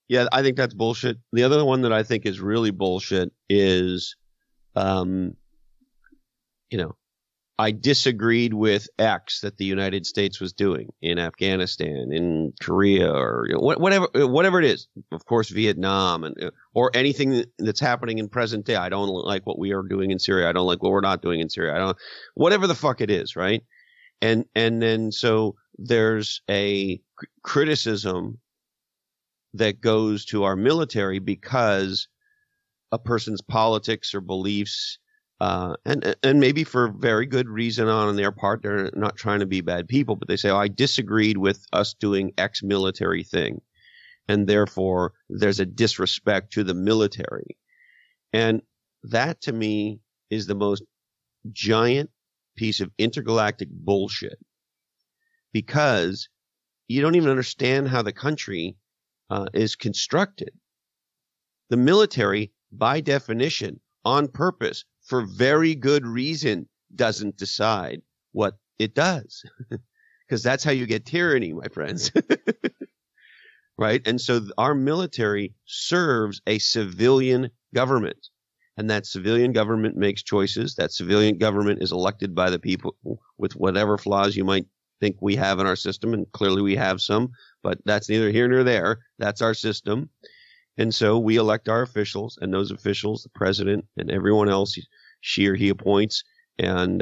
Yeah, I think that's bullshit. The other one that I think is really bullshit is, you know, I disagreed with X that the United States was doing in Afghanistan, in Korea, or whatever it is. Of course, Vietnam, and or anything that's happening in present day. I don't like what we are doing in Syria. I don't like what we're not doing in Syria. I don't, whatever the fuck it is, right? And then so there's a criticism that goes to our military because a person's politics or beliefs. And maybe for very good reason on their part, they're not trying to be bad people, but they say, oh, I disagreed with us doing X military thing. And therefore, there's a disrespect to the military. And that, to me, is the most giant piece of intergalactic bullshit. Because you don't even understand how the country is constructed. The military, by definition, on purpose, for very good reason, doesn't decide what it does. Because that's how you get tyranny, my friends. Right? And so our military serves a civilian government. And that civilian government makes choices. That civilian government is elected by the people with whatever flaws you might think we have in our system. And clearly we have some, but that's neither here nor there. That's our system. And so we elect our officials, and those officials, the president and everyone else, she or he appoints, and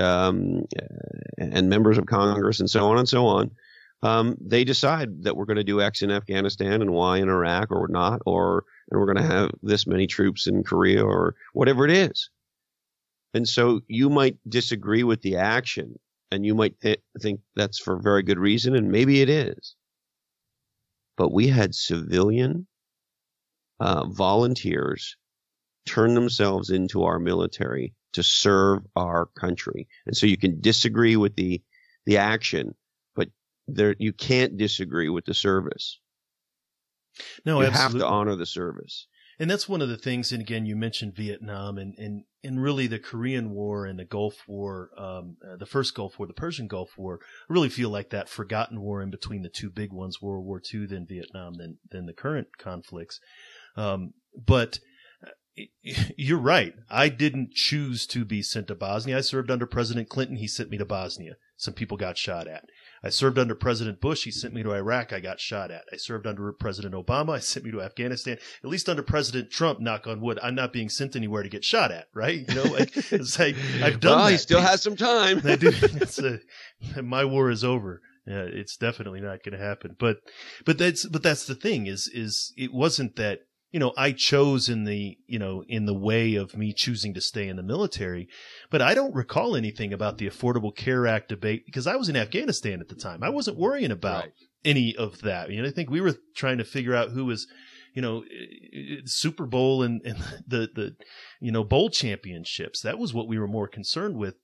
members of Congress, and so on and so on. They decide that we're going to do X in Afghanistan and Y in Iraq, or not, and we're going to have this many troops in Korea, or whatever it is. And so you might disagree with the action, and you might think that's for very good reason, and maybe it is. But we had civilian volunteers turn themselves into our military to serve our country. And so you can disagree with the action, but you can't disagree with the service. No, you absolutely. have to honor the service. And that's one of the things, and again, you mentioned Vietnam and really the Korean War and the Gulf War, the first Gulf War, the Persian Gulf War. I really feel like that forgotten war in between the two big ones, World War II, then Vietnam, then the current conflicts. But you're right. I didn't choose to be sent to Bosnia. I served under President Clinton. He sent me to Bosnia. Some people got shot at. I served under President Bush. He sent me to Iraq. I got shot at. I served under President Obama. I sent me to Afghanistan. At least under President Trump, knock on wood, I'm not being sent anywhere to get shot at, right? You know, it's like I've done that. He still has some time. I do. My war is over. It's definitely not going to happen. But that's the thing is it wasn't that, I chose in the way of me choosing to stay in the military, but I don't recall anything about the Affordable Care Act debate because I was in Afghanistan at the time. I wasn't worrying about any of that. I think we were trying to figure out who was, Super Bowl and the bowl championships. That was what we were more concerned with,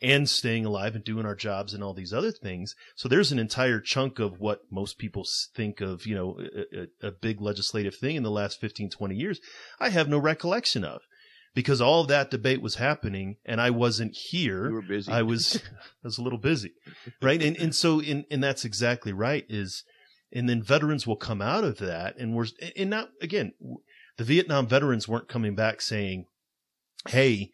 and staying alive and doing our jobs and all these other things. So there's an entire chunk of what most people think of, a big legislative thing in the last 15, 20 years. I have no recollection of, because all of that debate was happening and I wasn't here. You were busy. I was a little busy. Right. And so that's exactly right and then veterans will come out of that and not, again, the Vietnam veterans weren't coming back saying, hey,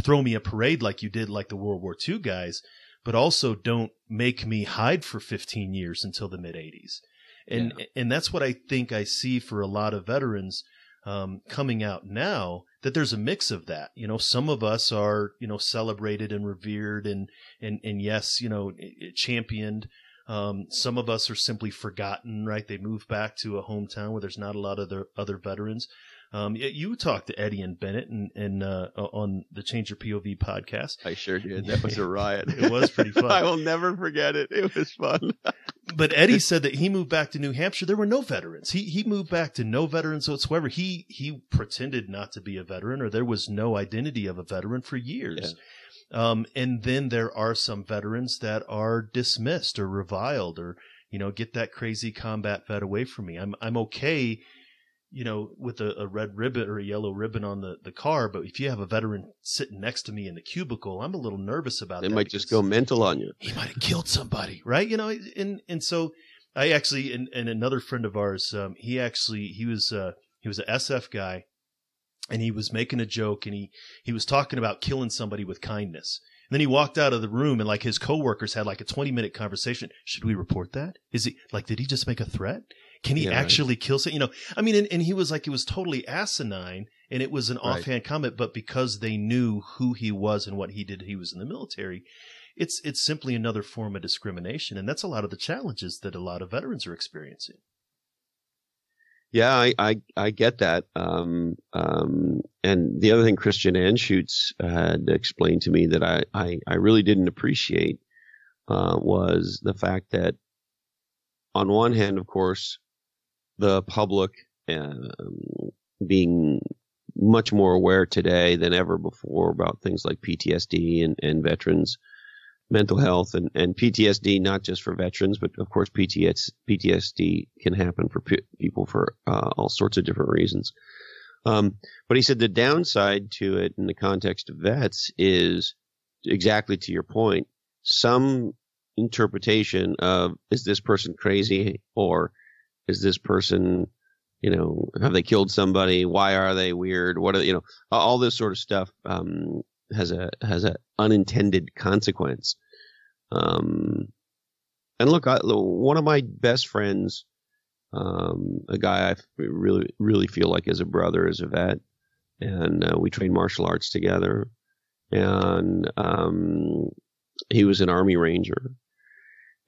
throw me a parade like you did, like the World War II guys, but also don't make me hide for 15 years until the mid 80s. And that's what I think I see for a lot of veterans, coming out now, that there's a mix of that. Some of us are, celebrated and revered and yes, championed. Some of us are simply forgotten, right? They move back to a hometown where there's not a lot of other veterans. You talked to Eddie and Bennett and on the Change Your POV podcast. I sure did. That was a riot. It was pretty fun. I will never forget it. It was fun. But Eddie said that he moved back to New Hampshire. There were no veterans. He moved back to no veterans whatsoever. He pretended not to be a veteran, or there was no identity of a veteran for years. Yeah. And then there are some veterans that are dismissed or reviled or, get that crazy combat vet away from me. I'm okay, with a red ribbon or a yellow ribbon on the car. But if you have a veteran sitting next to me in the cubicle, I'm a little nervous about that. They might just go mental on you. He might have killed somebody, right? And so I actually, and another friend of ours, he was a SF guy, and he was making a joke, and he was talking about killing somebody with kindness. And then he walked out of the room, and like his coworkers had like a 20-minute conversation. Should we report that? Is he like, did he just make a threat? Can he actually kill some? You know, I mean, and he was like, it was totally asinine, and it was an offhand comment, but because they knew who he was and what he did, he was in the military. It's simply another form of discrimination, and that's a lot of the challenges that a lot of veterans are experiencing. Yeah, I get that. And the other thing Christian Anschutz had explained to me that I really didn't appreciate was the fact that on one hand, of course, the public being much more aware today than ever before about things like PTSD and veterans' mental health and PTSD, not just for veterans, but of course PTSD can happen for people for all sorts of different reasons. But he said the downside to it in the context of vets is exactly to your point, some interpretation of, is this person crazy, or is this person, you know, have they killed somebody? Why are they weird? What are, you know, all this sort of stuff has a unintended consequence. And look, one of my best friends, a guy I really feel like is a brother, is a vet, and we trained martial arts together, and he was an Army Ranger.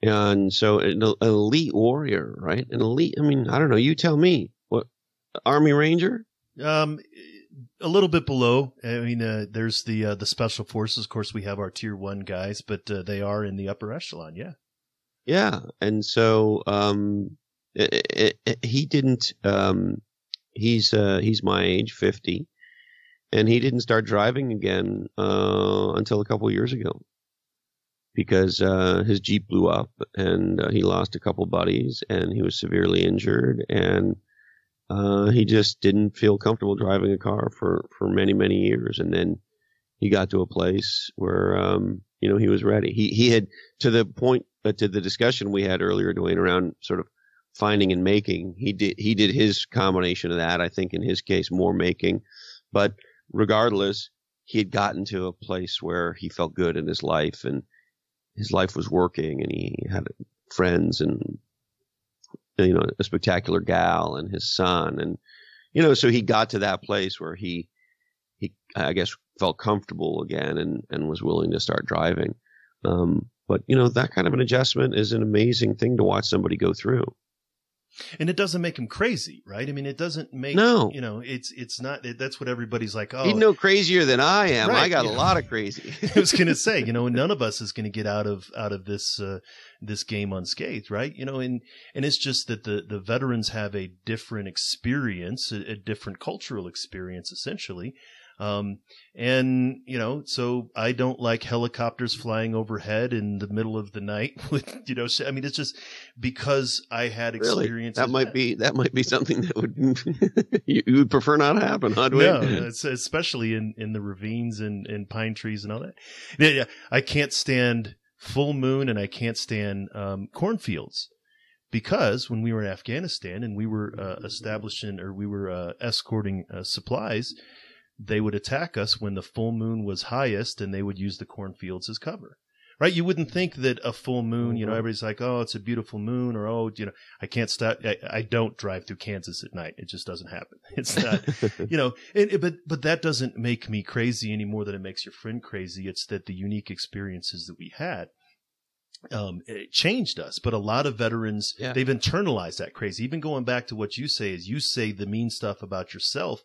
And so an elite warrior, right? An elite, I mean, I don't know, you tell me. What, Army Ranger? A little bit below. I mean, there's the special forces. Of course, we have our tier 1 guys, but they are in the upper echelon. Yeah. Yeah. And so, he didn't, he's my age, 50, and he didn't start driving again, until a couple of years ago, because, his Jeep blew up, and, he lost a couple buddies, and he was severely injured, and, he just didn't feel comfortable driving a car for many, many years. And then he got to a place where, you know, he was ready. He had, to the point, to the discussion we had earlier, Dwayne, around sort of finding and making, he did his combination of that. I think in his case, more making, but regardless, he had gotten to a place where he felt good in his life, and his life was working, and he had friends, and, you know, a spectacular gal, and his son, and, you know, so he got to that place where he I guess felt comfortable again, and was willing to start driving. But you know, that kind of an adjustment is an amazing thing to watch somebody go through. And it doesn't make him crazy, right? I mean, it doesn't make, no, you know, it's not, that's what everybody's like, oh, he's no crazier than I am. Right, I got a lot of crazy. I was going to say, you know, none of us is going to get out of this, this game unscathed, right? You know, and it's just that the veterans have a different experience, a different cultural experience, essentially. And, you know, so I don't like helicopters flying overhead in the middle of the night with, you know, I mean, it's just because I had experience. Really? That might be something that would, you would prefer not happen, huh, Dwayne? No, it's especially in the ravines and pine trees and all that. Yeah, I can't stand full moon, and I can't stand, cornfields. Because when we were in Afghanistan and we were, escorting, supplies, they would attack us when the full moon was highest, and they would use the cornfields as cover, right? You wouldn't think that a full moon, you know, everybody's like, oh, it's a beautiful moon, or, oh, you know, I can't stop. I don't drive through Kansas at night. It just doesn't happen. It's not, you know, but that doesn't make me crazy any more than it makes your friend crazy. It's that the unique experiences that we had, it changed us. But a lot of veterans, they've internalized that crazy. Even going back to what you say, is you say the mean stuff about yourself.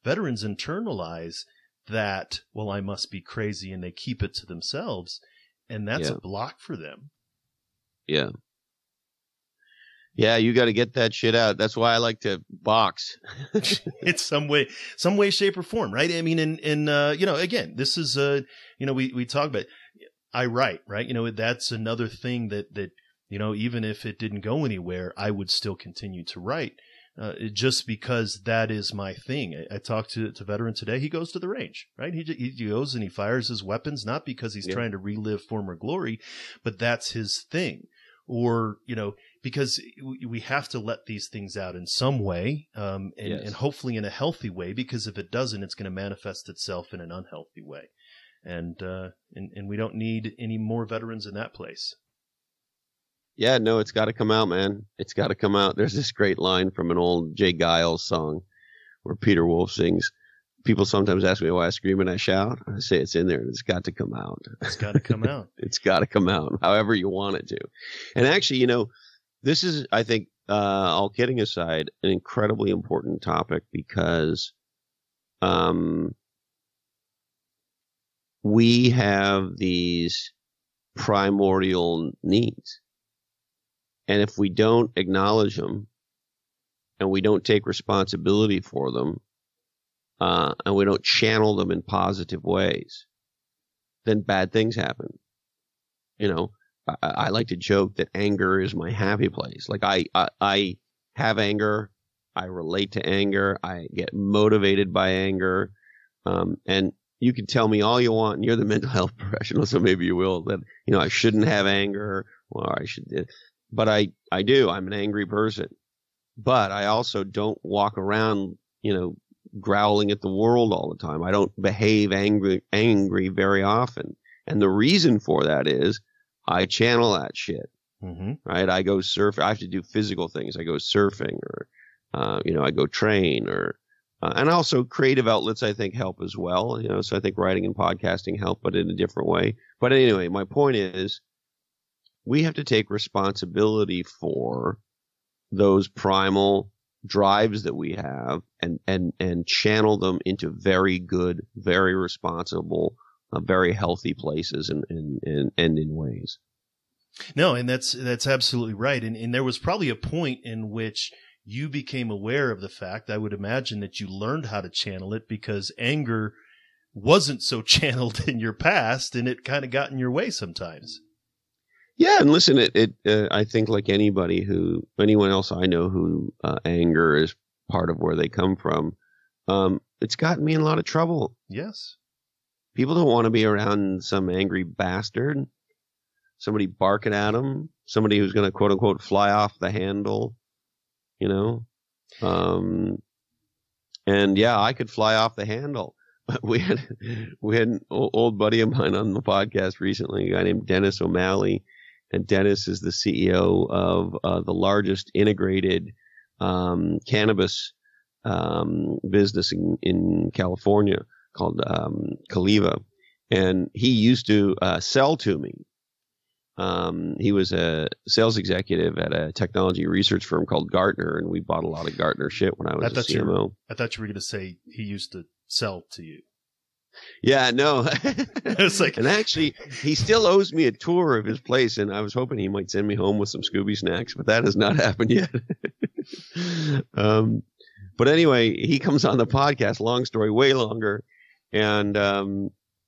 Veterans internalize that, well, I must be crazy, and they keep it to themselves, and that's a block for them. Yeah. Yeah, you got to get that shit out. That's why I like to box. It's some way, shape, or form, right? I mean, and you know, again, this is, you know, we talk about, I write, right? You know, that's another thing that, you know, even if it didn't go anywhere, I would still continue to write. Just because that is my thing. I talked to a veteran today. He goes to the range, right? He goes and he fires his weapons, not because he's trying to relive former glory, but that's his thing. Or, you know, because we have to let these things out in some way, and hopefully in a healthy way, because if it doesn't, it's going to manifest itself in an unhealthy way. And we don't need any more veterans in that place. Yeah, no, it's got to come out, man. It's got to come out. There's this great line from an old Jay Giles song where Peter Wolf sings, people sometimes ask me why I scream and I shout. I say it's in there and it's got to come out. It's got to come out. It's got to come out, however you want it to. And actually, this is, I think, all kidding aside, an incredibly important topic because we have these primordial needs. And if we don't acknowledge them and we don't take responsibility for them, and we don't channel them in positive ways, then bad things happen. I like to joke that anger is my happy place. Like I have anger. I relate to anger. I get motivated by anger. And you can tell me all you want, and you're the mental health professional, so maybe you will, that, I shouldn't have anger, or I should, but I do. I'm an angry person. But I also don't walk around, growling at the world all the time. I don't behave angry very often. And the reason for that is I channel that shit, right? I go surf. I have to do physical things. I go surfing, or, I go train, or, and also creative outlets, I think, help as well. So I think writing and podcasting help, but in a different way. But anyway, my point is we have to take responsibility for those primal drives that we have and channel them into very good, very responsible, very healthy places and in ways. No, and that's absolutely right. And there was probably a point in which you became aware of the fact, I would imagine, that you learned how to channel it because anger wasn't so channeled in your past, and it kind of got in your way sometimes. Yeah, and listen, I think like anyone else I know who anger is part of where they come from, it's gotten me in a lot of trouble. Yes. People don't want to be around some angry bastard, somebody barking at them, somebody who's going to quote unquote fly off the handle, and yeah, I could fly off the handle. We had an old buddy of mine on the podcast recently, a guy named Dennis O'Malley. And Dennis is the CEO of the largest integrated cannabis business in California called Caliva. And he used to sell to me. He was a sales executive at a technology research firm called Gartner, and we bought a lot of Gartner shit when I was a CMO. I thought you were going to say he used to sell to you. Yeah, no. It's like, and actually, he still owes me a tour of his place, and I was hoping he might send me home with some Scooby snacks, but that has not happened yet. But anyway, he comes on the podcast, long story, way longer, and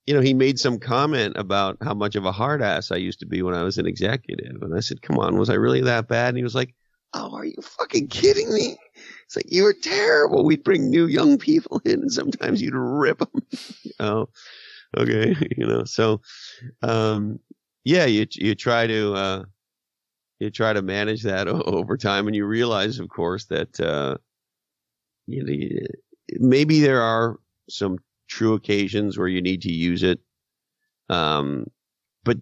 he made some comment about how much of a hard ass I used to be when I was an executive, and I said, "Come on, was I really that bad?" And he was like, "Oh, are you fucking kidding me? It's like, you were terrible. We'd bring new young people in and sometimes you'd rip them." Oh, okay. So, yeah, you try to manage that over time, and you realize, of course, that, maybe there are some true occasions where you need to use it. But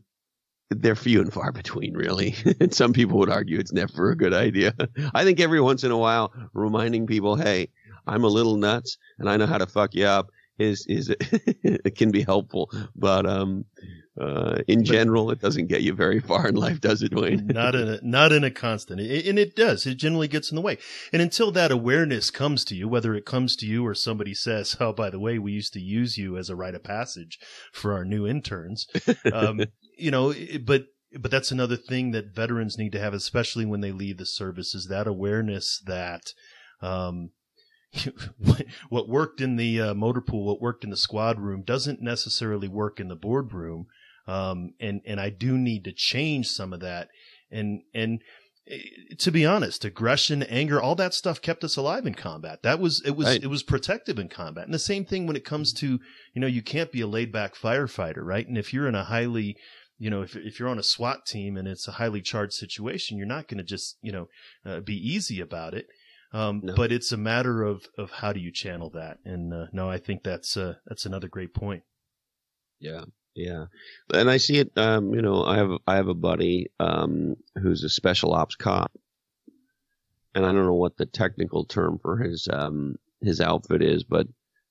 they're few and far between, really. And some people would argue it's never a good idea. I think every once in a while, reminding people, hey, I'm a little nuts and I know how to fuck you up it can be helpful. But in general, it doesn't get you very far in life, does it, Dwayne? Not in a constant. And it does. It generally gets in the way. And until that awareness comes to you, whether it comes to you or somebody says, "Oh, by the way, we used to use you as a rite of passage for our new interns," but that's another thing that veterans need to have, especially when they leave the service, is that awareness that what worked in the motor pool, what worked in the squad room, doesn't necessarily work in the boardroom. And I do need to change some of that. And to be honest, aggression, anger, all that stuff kept us alive in combat. It was protective in combat. And the same thing when it comes to, you can't be a laid back firefighter, right? And if you're in a highly if you're on a SWAT team and it's a highly charged situation, you're not going to just, be easy about it. No. But it's a matter of how do you channel that? And no, I think that's another great point. Yeah. Yeah. And I see it, I have a buddy who's a special ops cop. And I don't know what the technical term for his outfit is, but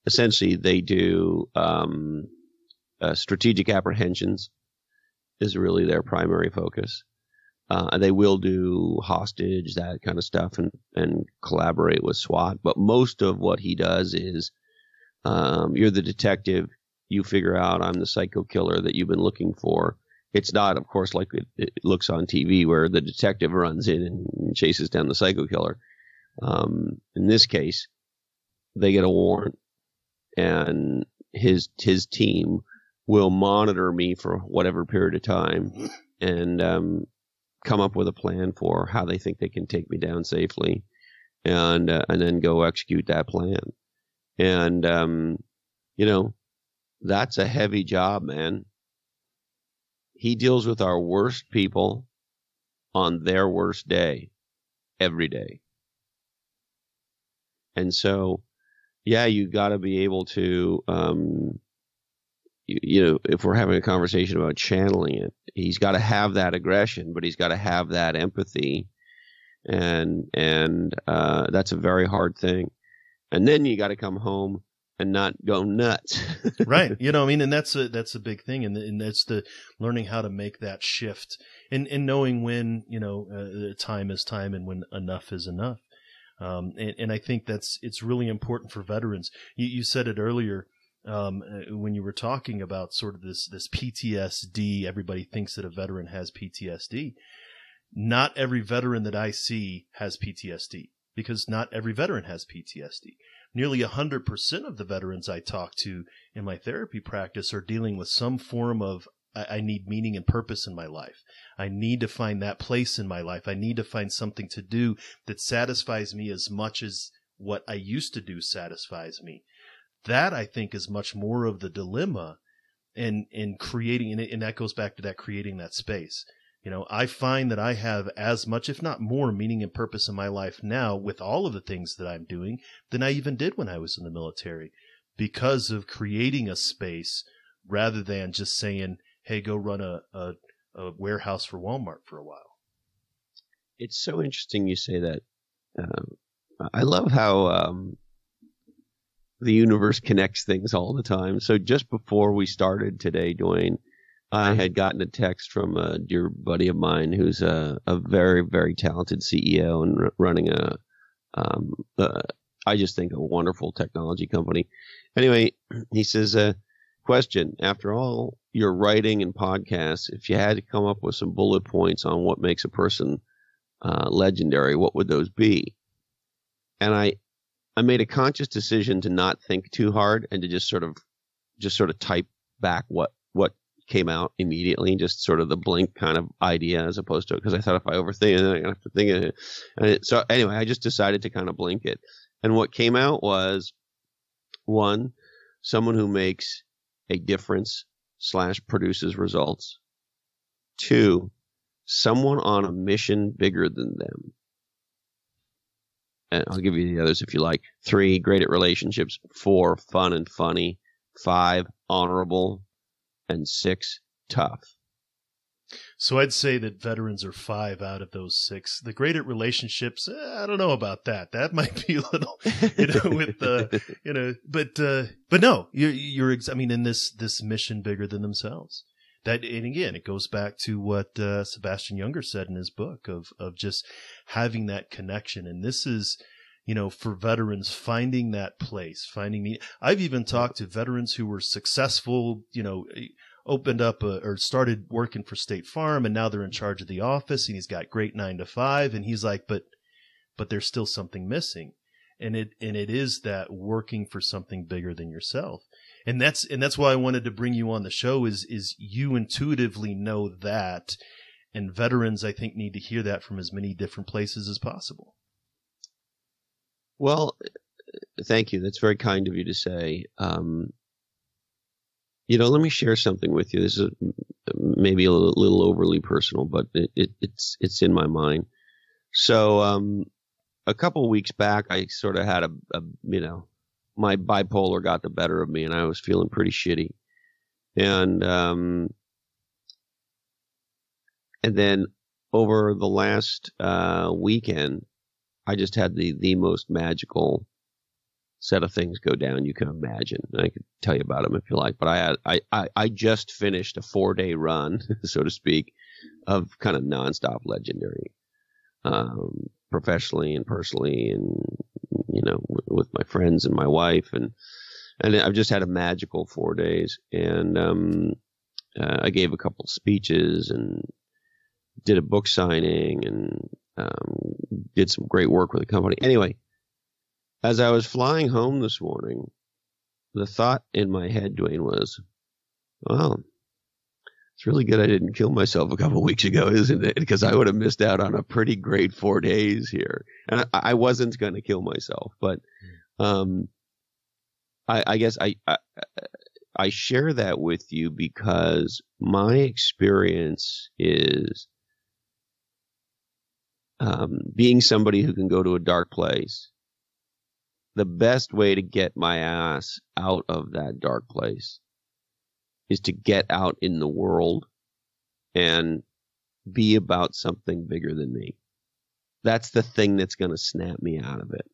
essentially they do strategic apprehensions is really their primary focus. And they will do hostage, that kind of stuff, and collaborate with SWAT. But most of what he does is you're the detective. You figure out I'm the psycho killer that you've been looking for. It's not, of course, like it looks on TV where the detective runs in and chases down the psycho killer. In this case, they get a warrant, and his team will monitor me for whatever period of time and come up with a plan for how they think they can take me down safely, and then go execute that plan. And that's a heavy job, man. He deals with our worst people on their worst day every day. And so, yeah, you got to be able to, if we're having a conversation about channeling it, he's got to have that aggression, but he's got to have that empathy. And that's a very hard thing. And then you got to come home and not go nuts. Right. And that's a big thing. And that's the learning how to make that shift and knowing when, time is time and when enough is enough. And I think it's really important for veterans. You said it earlier, when you were talking about sort of this PTSD. Everybody thinks that a veteran has PTSD. Not every veteran that I see has PTSD, because not every veteran has PTSD. Nearly 100% of the veterans I talk to in my therapy practice are dealing with some form of, I need meaning and purpose in my life. I need to find that place in my life. I need to find something to do that satisfies me as much as what I used to do satisfies me. That, I think, is much more of the dilemma in creating, and that goes back to that creating that space. I find that I have as much, if not more, meaning and purpose in my life now with all of the things that I'm doing than I even did when I was in the military, because of creating a space rather than just saying, hey, go run a warehouse for Walmart for a while. It's so interesting you say that. I love how the universe connects things all the time. So just before we started today, Dwayne, I had gotten a text from a dear buddy of mine who's a very, very talented CEO and running I just think, a wonderful technology company. Anyway, he says, question, after all your writing and podcasts, if you had to come up with some bullet points on what makes a person legendary, what would those be? And I made a conscious decision to not think too hard and to just sort of type back what came out immediately, just sort of the blink kind of idea, as opposed to, because I thought if I overthink it, then I'm gonna have to think of it. So anyway, I just decided to kind of blink it, and what came out was, one, someone who makes a difference / produces results. 2, someone on a mission bigger than them. And I'll give you the others if you like. 3, great at relationships. 4, fun and funny. 5, honorable. And 6, tough. So I'd say that veterans are 5 out of those 6. The great at relationships, I don't know about that. That might be a little, but no, in this mission bigger than themselves. That, and again, it goes back to what Sebastian Junger said in his book of just having that connection. And this is, for veterans, finding that place, I've even talked to veterans who were successful, opened up or started working for State Farm, and now they're in charge of the office, and he's got great 9 to 5. And he's like, but there's still something missing. And it is that working for something bigger than yourself. And that's why I wanted to bring you on the show is you intuitively know that. And veterans, I think, need to hear that from as many different places as possible. Well, thank you. That's very kind of you to say. Let me share something with you. This is maybe a little overly personal, but it's in my mind. So a couple of weeks back, I sort of had my bipolar got the better of me, and I was feeling pretty shitty. And then over the last weekend, I just had the most magical set of things go down you can imagine. And I could tell you about them if you like, but I just finished a 4-day run, so to speak, of kind of nonstop legendary, professionally and personally, and with my friends and my wife, and I've just had a magical 4 days. And I gave a couple speeches and did a book signing and did some great work with the company. Anyway, as I was flying home this morning, the thought in my head, Dwayne, was, well, it's really good I didn't kill myself a couple of weeks ago, isn't it? Because I would have missed out on a pretty great 4 days here. And I wasn't going to kill myself, but I guess I share that with you because my experience is being somebody who can go to a dark place. The best way to get my ass out of that dark place is to get out in the world and be about something bigger than me. That's the thing that's going to snap me out of it.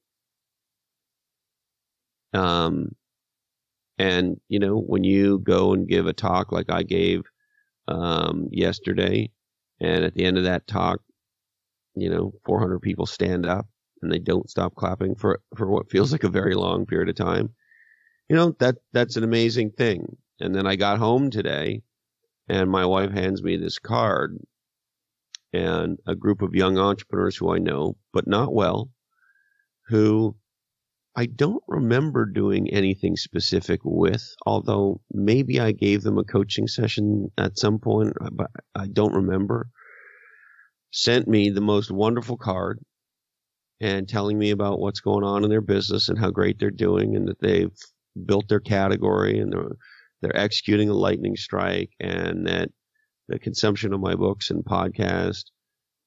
And when you go and give a talk like I gave yesterday, and at the end of that talk, 400 people stand up and they don't stop clapping for what feels like a very long period of time. That's an amazing thing. And then I got home today and my wife hands me this card, and a group of young entrepreneurs who I know, but not well, who I don't remember doing anything specific with, although maybe I gave them a coaching session at some point, but I don't remember, sent me the most wonderful card and telling me about what's going on in their business and how great they're doing, and that they've built their category and they're executing a lightning strike, and that the consumption of my books and podcast,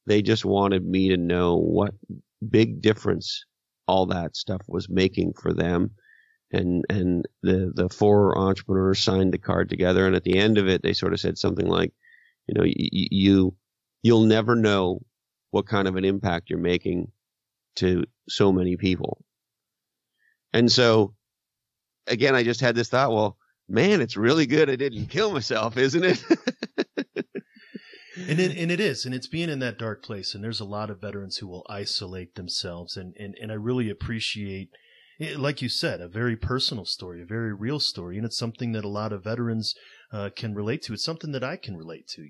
they just wanted me to know what big difference all that stuff was making for them. And the 4 entrepreneurs signed the card together, and at the end of it, they sort of said something like, you'll never know what kind of an impact you're making to so many people. And so, again, I just had this thought, well, man, it's really good I didn't kill myself, isn't it? And it is, and it's being in that dark place. And there's a lot of veterans who will isolate themselves. And I really appreciate, like you said, a very personal story, a very real story. And it's something that a lot of veterans can relate to. It's something that I can relate to.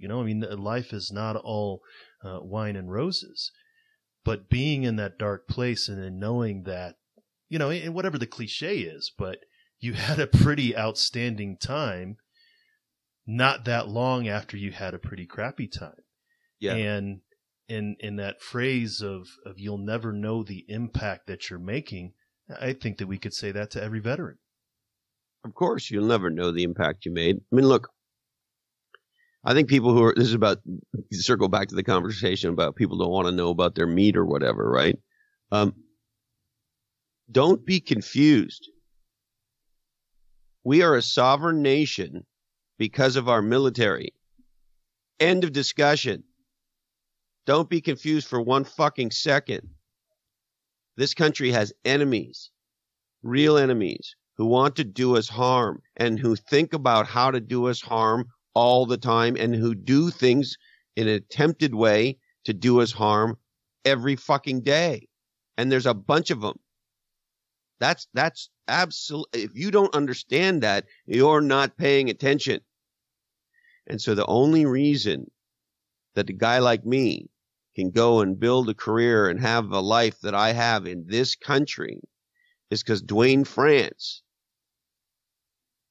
Life is not all wine and roses. But being in that dark place and then knowing that, and whatever the cliche is, but you had a pretty outstanding time not that long after you had a pretty crappy time. Yeah. And in that phrase of you'll never know the impact that you're making, I think that we could say that to every veteran. Of course, you'll never know the impact you made. I mean, look, I think people this is about, circle back to the conversation about people don't want to know about their meat or whatever, right? Don't be confused. We are a sovereign nation because of our military. End of discussion. Don't be confused for one fucking second. This country has enemies, real enemies, who want to do us harm and who think about how to do us harm all the time, and who do things in an attempted way to do us harm every fucking day. And there's a bunch of them. That's absolutely, if you don't understand that, you're not paying attention. And so the only reason that a guy like me can go and build a career and have a life that I have in this country is because Dwayne France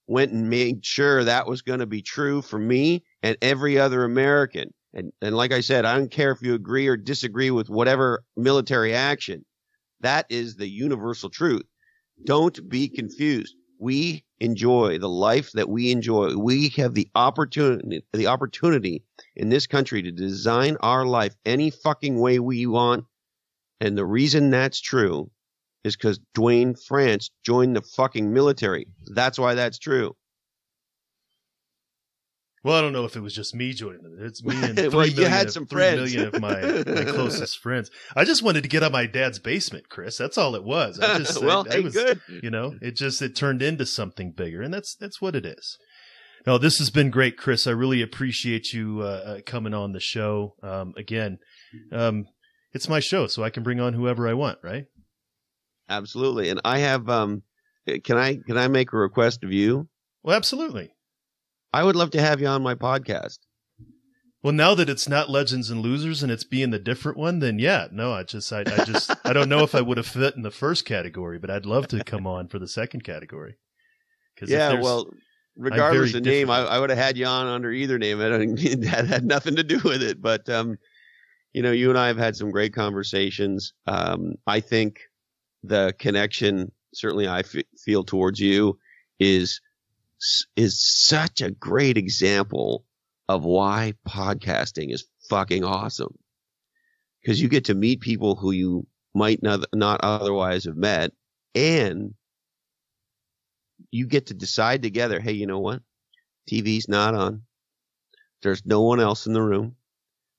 went and made sure that was going to be true for me and every other American. And like I said, I don't care if you agree or disagree with whatever military action. That is the universal truth. Don't be confused. we enjoy the life that we enjoy. We have the opportunity in this country to design our life any fucking way we want. And the reason that's true is because Dwayne France joined the fucking military. That's why that's true. Well, I don't know if it was just me joining them. It's me and well, you had some friends. 3 million of my closest friends. I just wanted to get out of my dad's basement, Chris. That's all it was. I just good. You know, it turned into something bigger, and that's what it is. No, this has been great, Chris. I really appreciate you coming on the show. Again, it's my show, so I can bring on whoever I want, right? Absolutely. And I have can I make a request of you? Well, absolutely. I would love to have you on my podcast. Well, now that it's not Legends and Losers and it's being the different one, then yeah, no, I don't know if I would have fit in the first category, but I'd love to come on for the second category. Yeah, well, regardless of name, I would have had you on under either name. That had nothing to do with it. But, you know, you and I have had some great conversations. I think the connection, certainly I feel towards you, is such a great example of why podcasting is fucking awesome. Because you get to meet people who you might not otherwise have met, and you get to decide together, hey, you know what? TV's not on. There's no one else in the room.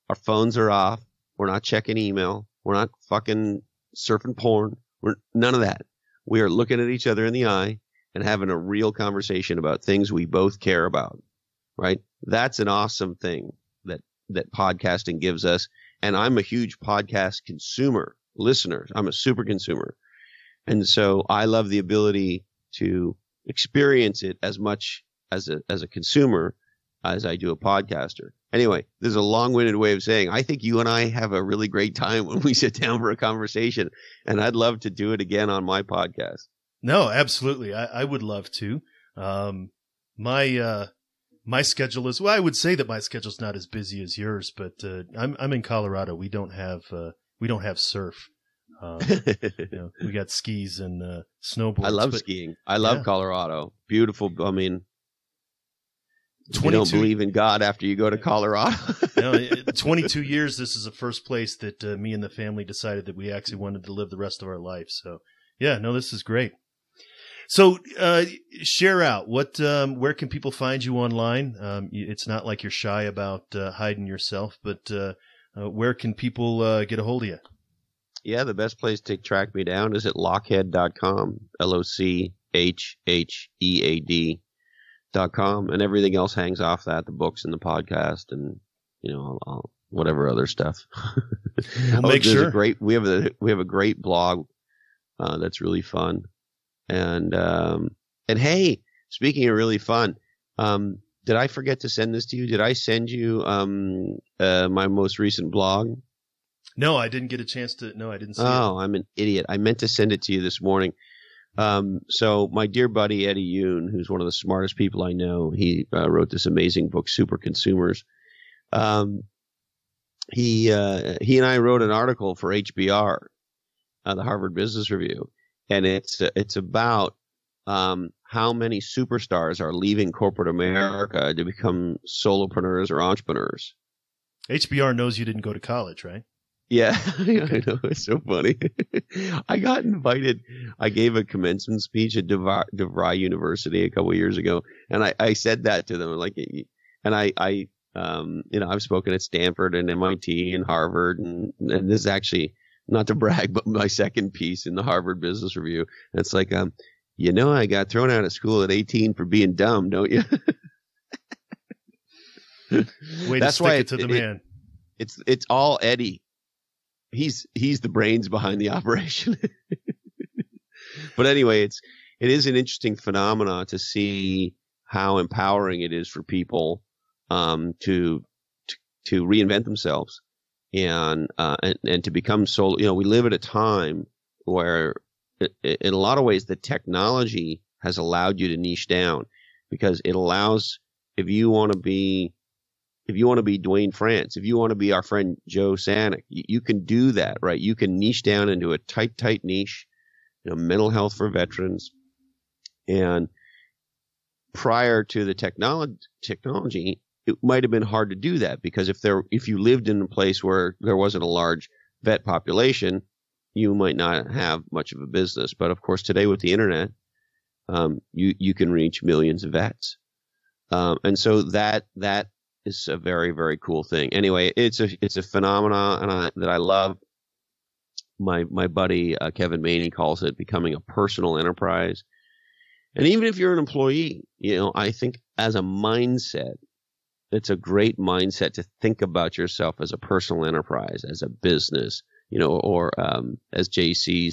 Our phones are off. We're not checking email. We're not fucking surfing porn. None of that. We are looking at each other in the eye and having a real conversation about things we both care about, right? That's an awesome thing that podcasting gives us. And I'm a huge podcast listener. I'm a super consumer. And so I love the ability to experience it as much as a consumer as I do a podcaster. Anyway, this is a long-winded way of saying I think you and I have a really great time when we sit down for a conversation, and I'd love to do it again on my podcast. No, absolutely. I would love to. My schedule is, well, I would say that my schedule's not as busy as yours, but I'm in Colorado. We don't have surf. You know, we got skis and snowboards. I love skiing. I love Colorado. Beautiful. I mean, you don't believe in God after you go to Colorado. 22 years. This is the first place that me and the family decided that we actually wanted to live the rest of our life. So, yeah, no, this is great. So, share out where can people find you online? It's not like you're shy about hiding yourself, but where can people get a hold of you? Yeah, the best place to track me down is at lochhead.com, LOCHEAD.com, and everything else hangs off that, the books and the podcast and, you know, whatever other stuff. We'll make sure. We have a great blog that's really fun. And hey, speaking of really fun, did I forget to send this to you? Did I send you my most recent blog? No, I didn't get a chance to. No, I didn't see it. Oh, I'm an idiot. I meant to send it to you this morning. So my dear buddy Eddie Yoon, who's one of the smartest people I know, he wrote this amazing book, Super Consumers. He and I wrote an article for HBR, the Harvard Business Review, and it's about how many superstars are leaving corporate America to become solopreneurs or entrepreneurs. HBR knows you didn't go to college, right? Yeah, I know. It's so funny. I got invited. I gave a commencement speech at DeVry University a couple of years ago, and I said that to them. Like, and I you know, I've spoken at Stanford and MIT and Harvard, and this is actually, not to brag, but my second piece in the Harvard Business Review. And it's like, you know, I got thrown out of school at 18 for being dumb, don't you? That's why it to the man. It's all Eddie. He's the brains behind the operation. But anyway, it is an interesting phenomena to see how empowering it is for people to reinvent themselves and to become solo. You know, we live at a time where in a lot of ways the technology has allowed you to niche down, because it allows, if you want to be Dwayne France, if you want to be our friend Joe Sanic, you can do that, right? You can niche down into a tight niche, you know, mental health for veterans, And prior to the technology, it might have been hard to do that, because if you lived in a place where there wasn't a large vet population, you might not have much of a business. But of course, today with the internet, you can reach millions of vets. And so that is a very, very cool thing. Anyway, it's a phenomenon that I love. My buddy Kevin Maney calls it becoming a personal enterprise. And even if you're an employee, I think as a mindset, it's a great mindset to think about yourself as a personal enterprise, as a business, or as Jay-Z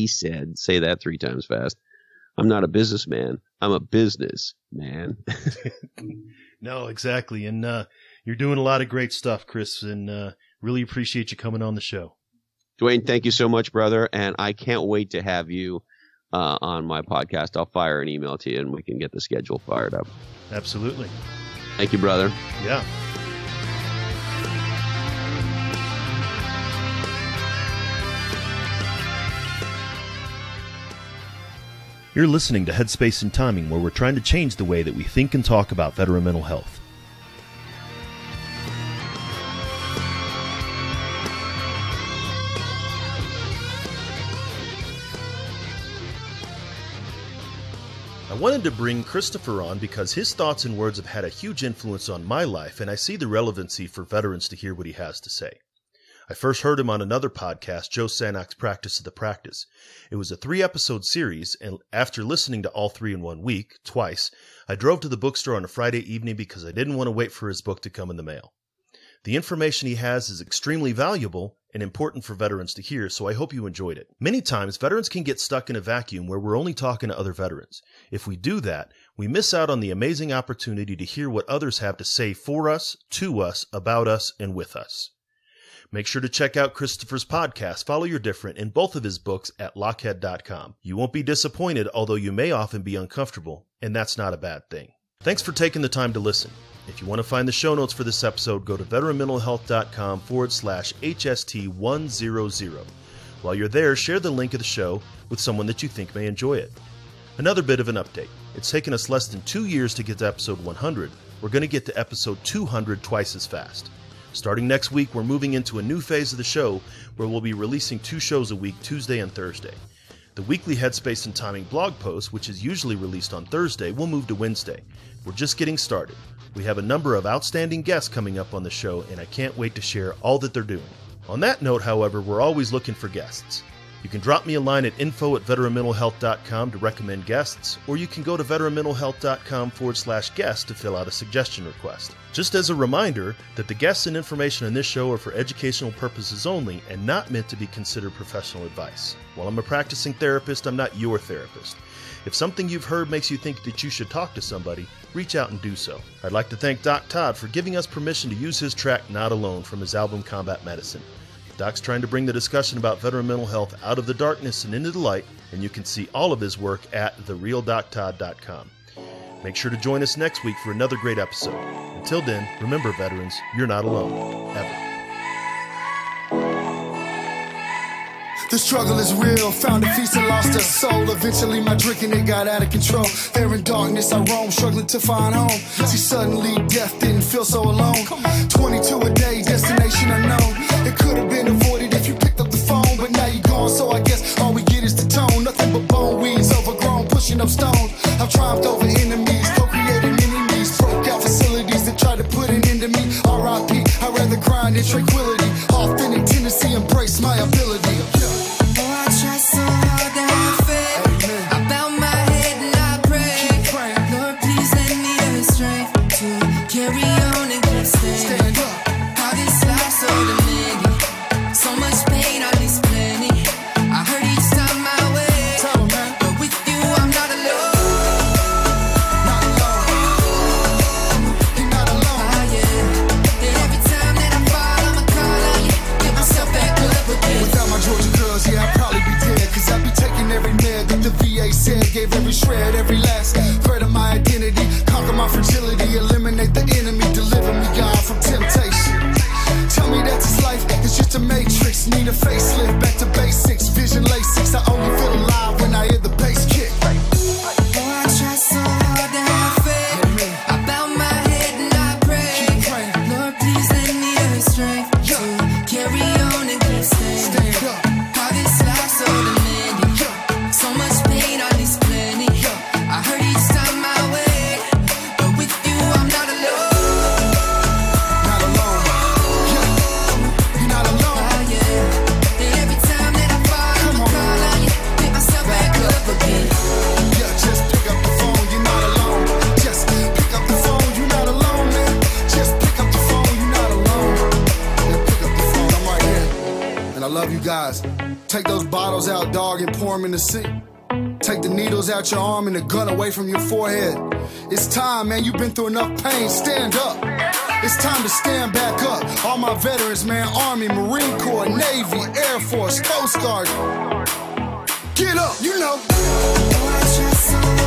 said, say that 3 times fast. I'm not a businessman. I'm a business man. No, exactly. And you're doing a lot of great stuff, Chris, and really appreciate you coming on the show. Dwayne, thank you so much, brother. And I can't wait to have you on my podcast. I'll fire an email to you and we can get the schedule fired up. Absolutely. Thank you, brother. Yeah. You're listening to Headspace and Timing, where we're trying to change the way that we think and talk about veteran mental health. I wanted to bring Christopher on because his thoughts and words have had a huge influence on my life, and I see the relevancy for veterans to hear what he has to say. I first heard him on another podcast, Joe Sanok's Practice of the Practice. It was a 3-episode series, and after listening to all 3 in 1 week, twice, I drove to the bookstore on a Friday evening because I didn't want to wait for his book to come in the mail. The information he has is extremely valuable and important for veterans to hear, so I hope you enjoyed it. Many times, veterans can get stuck in a vacuum where we're only talking to other veterans. If we do that, we miss out on the amazing opportunity to hear what others have to say for us, to us, about us, and with us. Make sure to check out Christopher's podcast, Follow Your Different, and both of his books at Lochhead.com. You won't be disappointed, although you may often be uncomfortable, and that's not a bad thing. Thanks for taking the time to listen. If you want to find the show notes for this episode, go to veteranmentalhealth.com/HST100. While you're there, share the link of the show with someone that you think may enjoy it. Another bit of an update. It's taken us less than 2 years to get to episode 100. We're going to get to episode 200 twice as fast. Starting next week, we're moving into a new phase of the show where we'll be releasing 2 shows a week, Tuesday and Thursday. The weekly Headspace and Timing blog post, which is usually released on Thursday, will move to Wednesday. We're just getting started. We have a number of outstanding guests coming up on the show, and I can't wait to share all that they're doing. On that note, however, we're always looking for guests. You can drop me a line at info@veteranmentalhealth.com to recommend guests, or you can go to veteranmentalhealth.com/guest to fill out a suggestion request. Just as a reminder that the guests and information in this show are for educational purposes only and not meant to be considered professional advice. While I'm a practicing therapist, I'm not your therapist. If something you've heard makes you think that you should talk to somebody, reach out and do so. I'd like to thank Doc Todd for giving us permission to use his track Not Alone from his album Combat Medicine. Doc's trying to bring the discussion about veteran mental health out of the darkness and into the light, and you can see all of his work at therealdoctodd.com. Make sure to join us next week for another great episode. Until then, remember, veterans, you're not alone, ever. The struggle is real, found a feast and lost a soul. Eventually my drinking, it got out of control. There in darkness I roam, struggling to find home. See, suddenly death didn't feel so alone. 22 a day, destination unknown. It could have been avoided if you picked up the phone, but now you're gone, so I guess all we get is the tone. Nothing but bone weeds, overgrown, pushing up stones. I've triumphed over enemies, co-created enemies. Broke out facilities that tried to put an end to me. R.I.P. I'd rather grind in tranquility. Authentic tendency, embrace my ability. Try so hard to have faith. I bow my head and I pray. Lord, please let me have the strength to carry on and keep staying. How this life so demanding, so bottles out, dog, and pour them in the sea. Take the needles out your arm and the gun away from your forehead. It's time, man, you've been through enough pain, stand up. It's time to stand back up. All my veterans, man, Army, Marine Corps, Navy, Air Force, Coast Guard. Get up, you know. Oh, I try so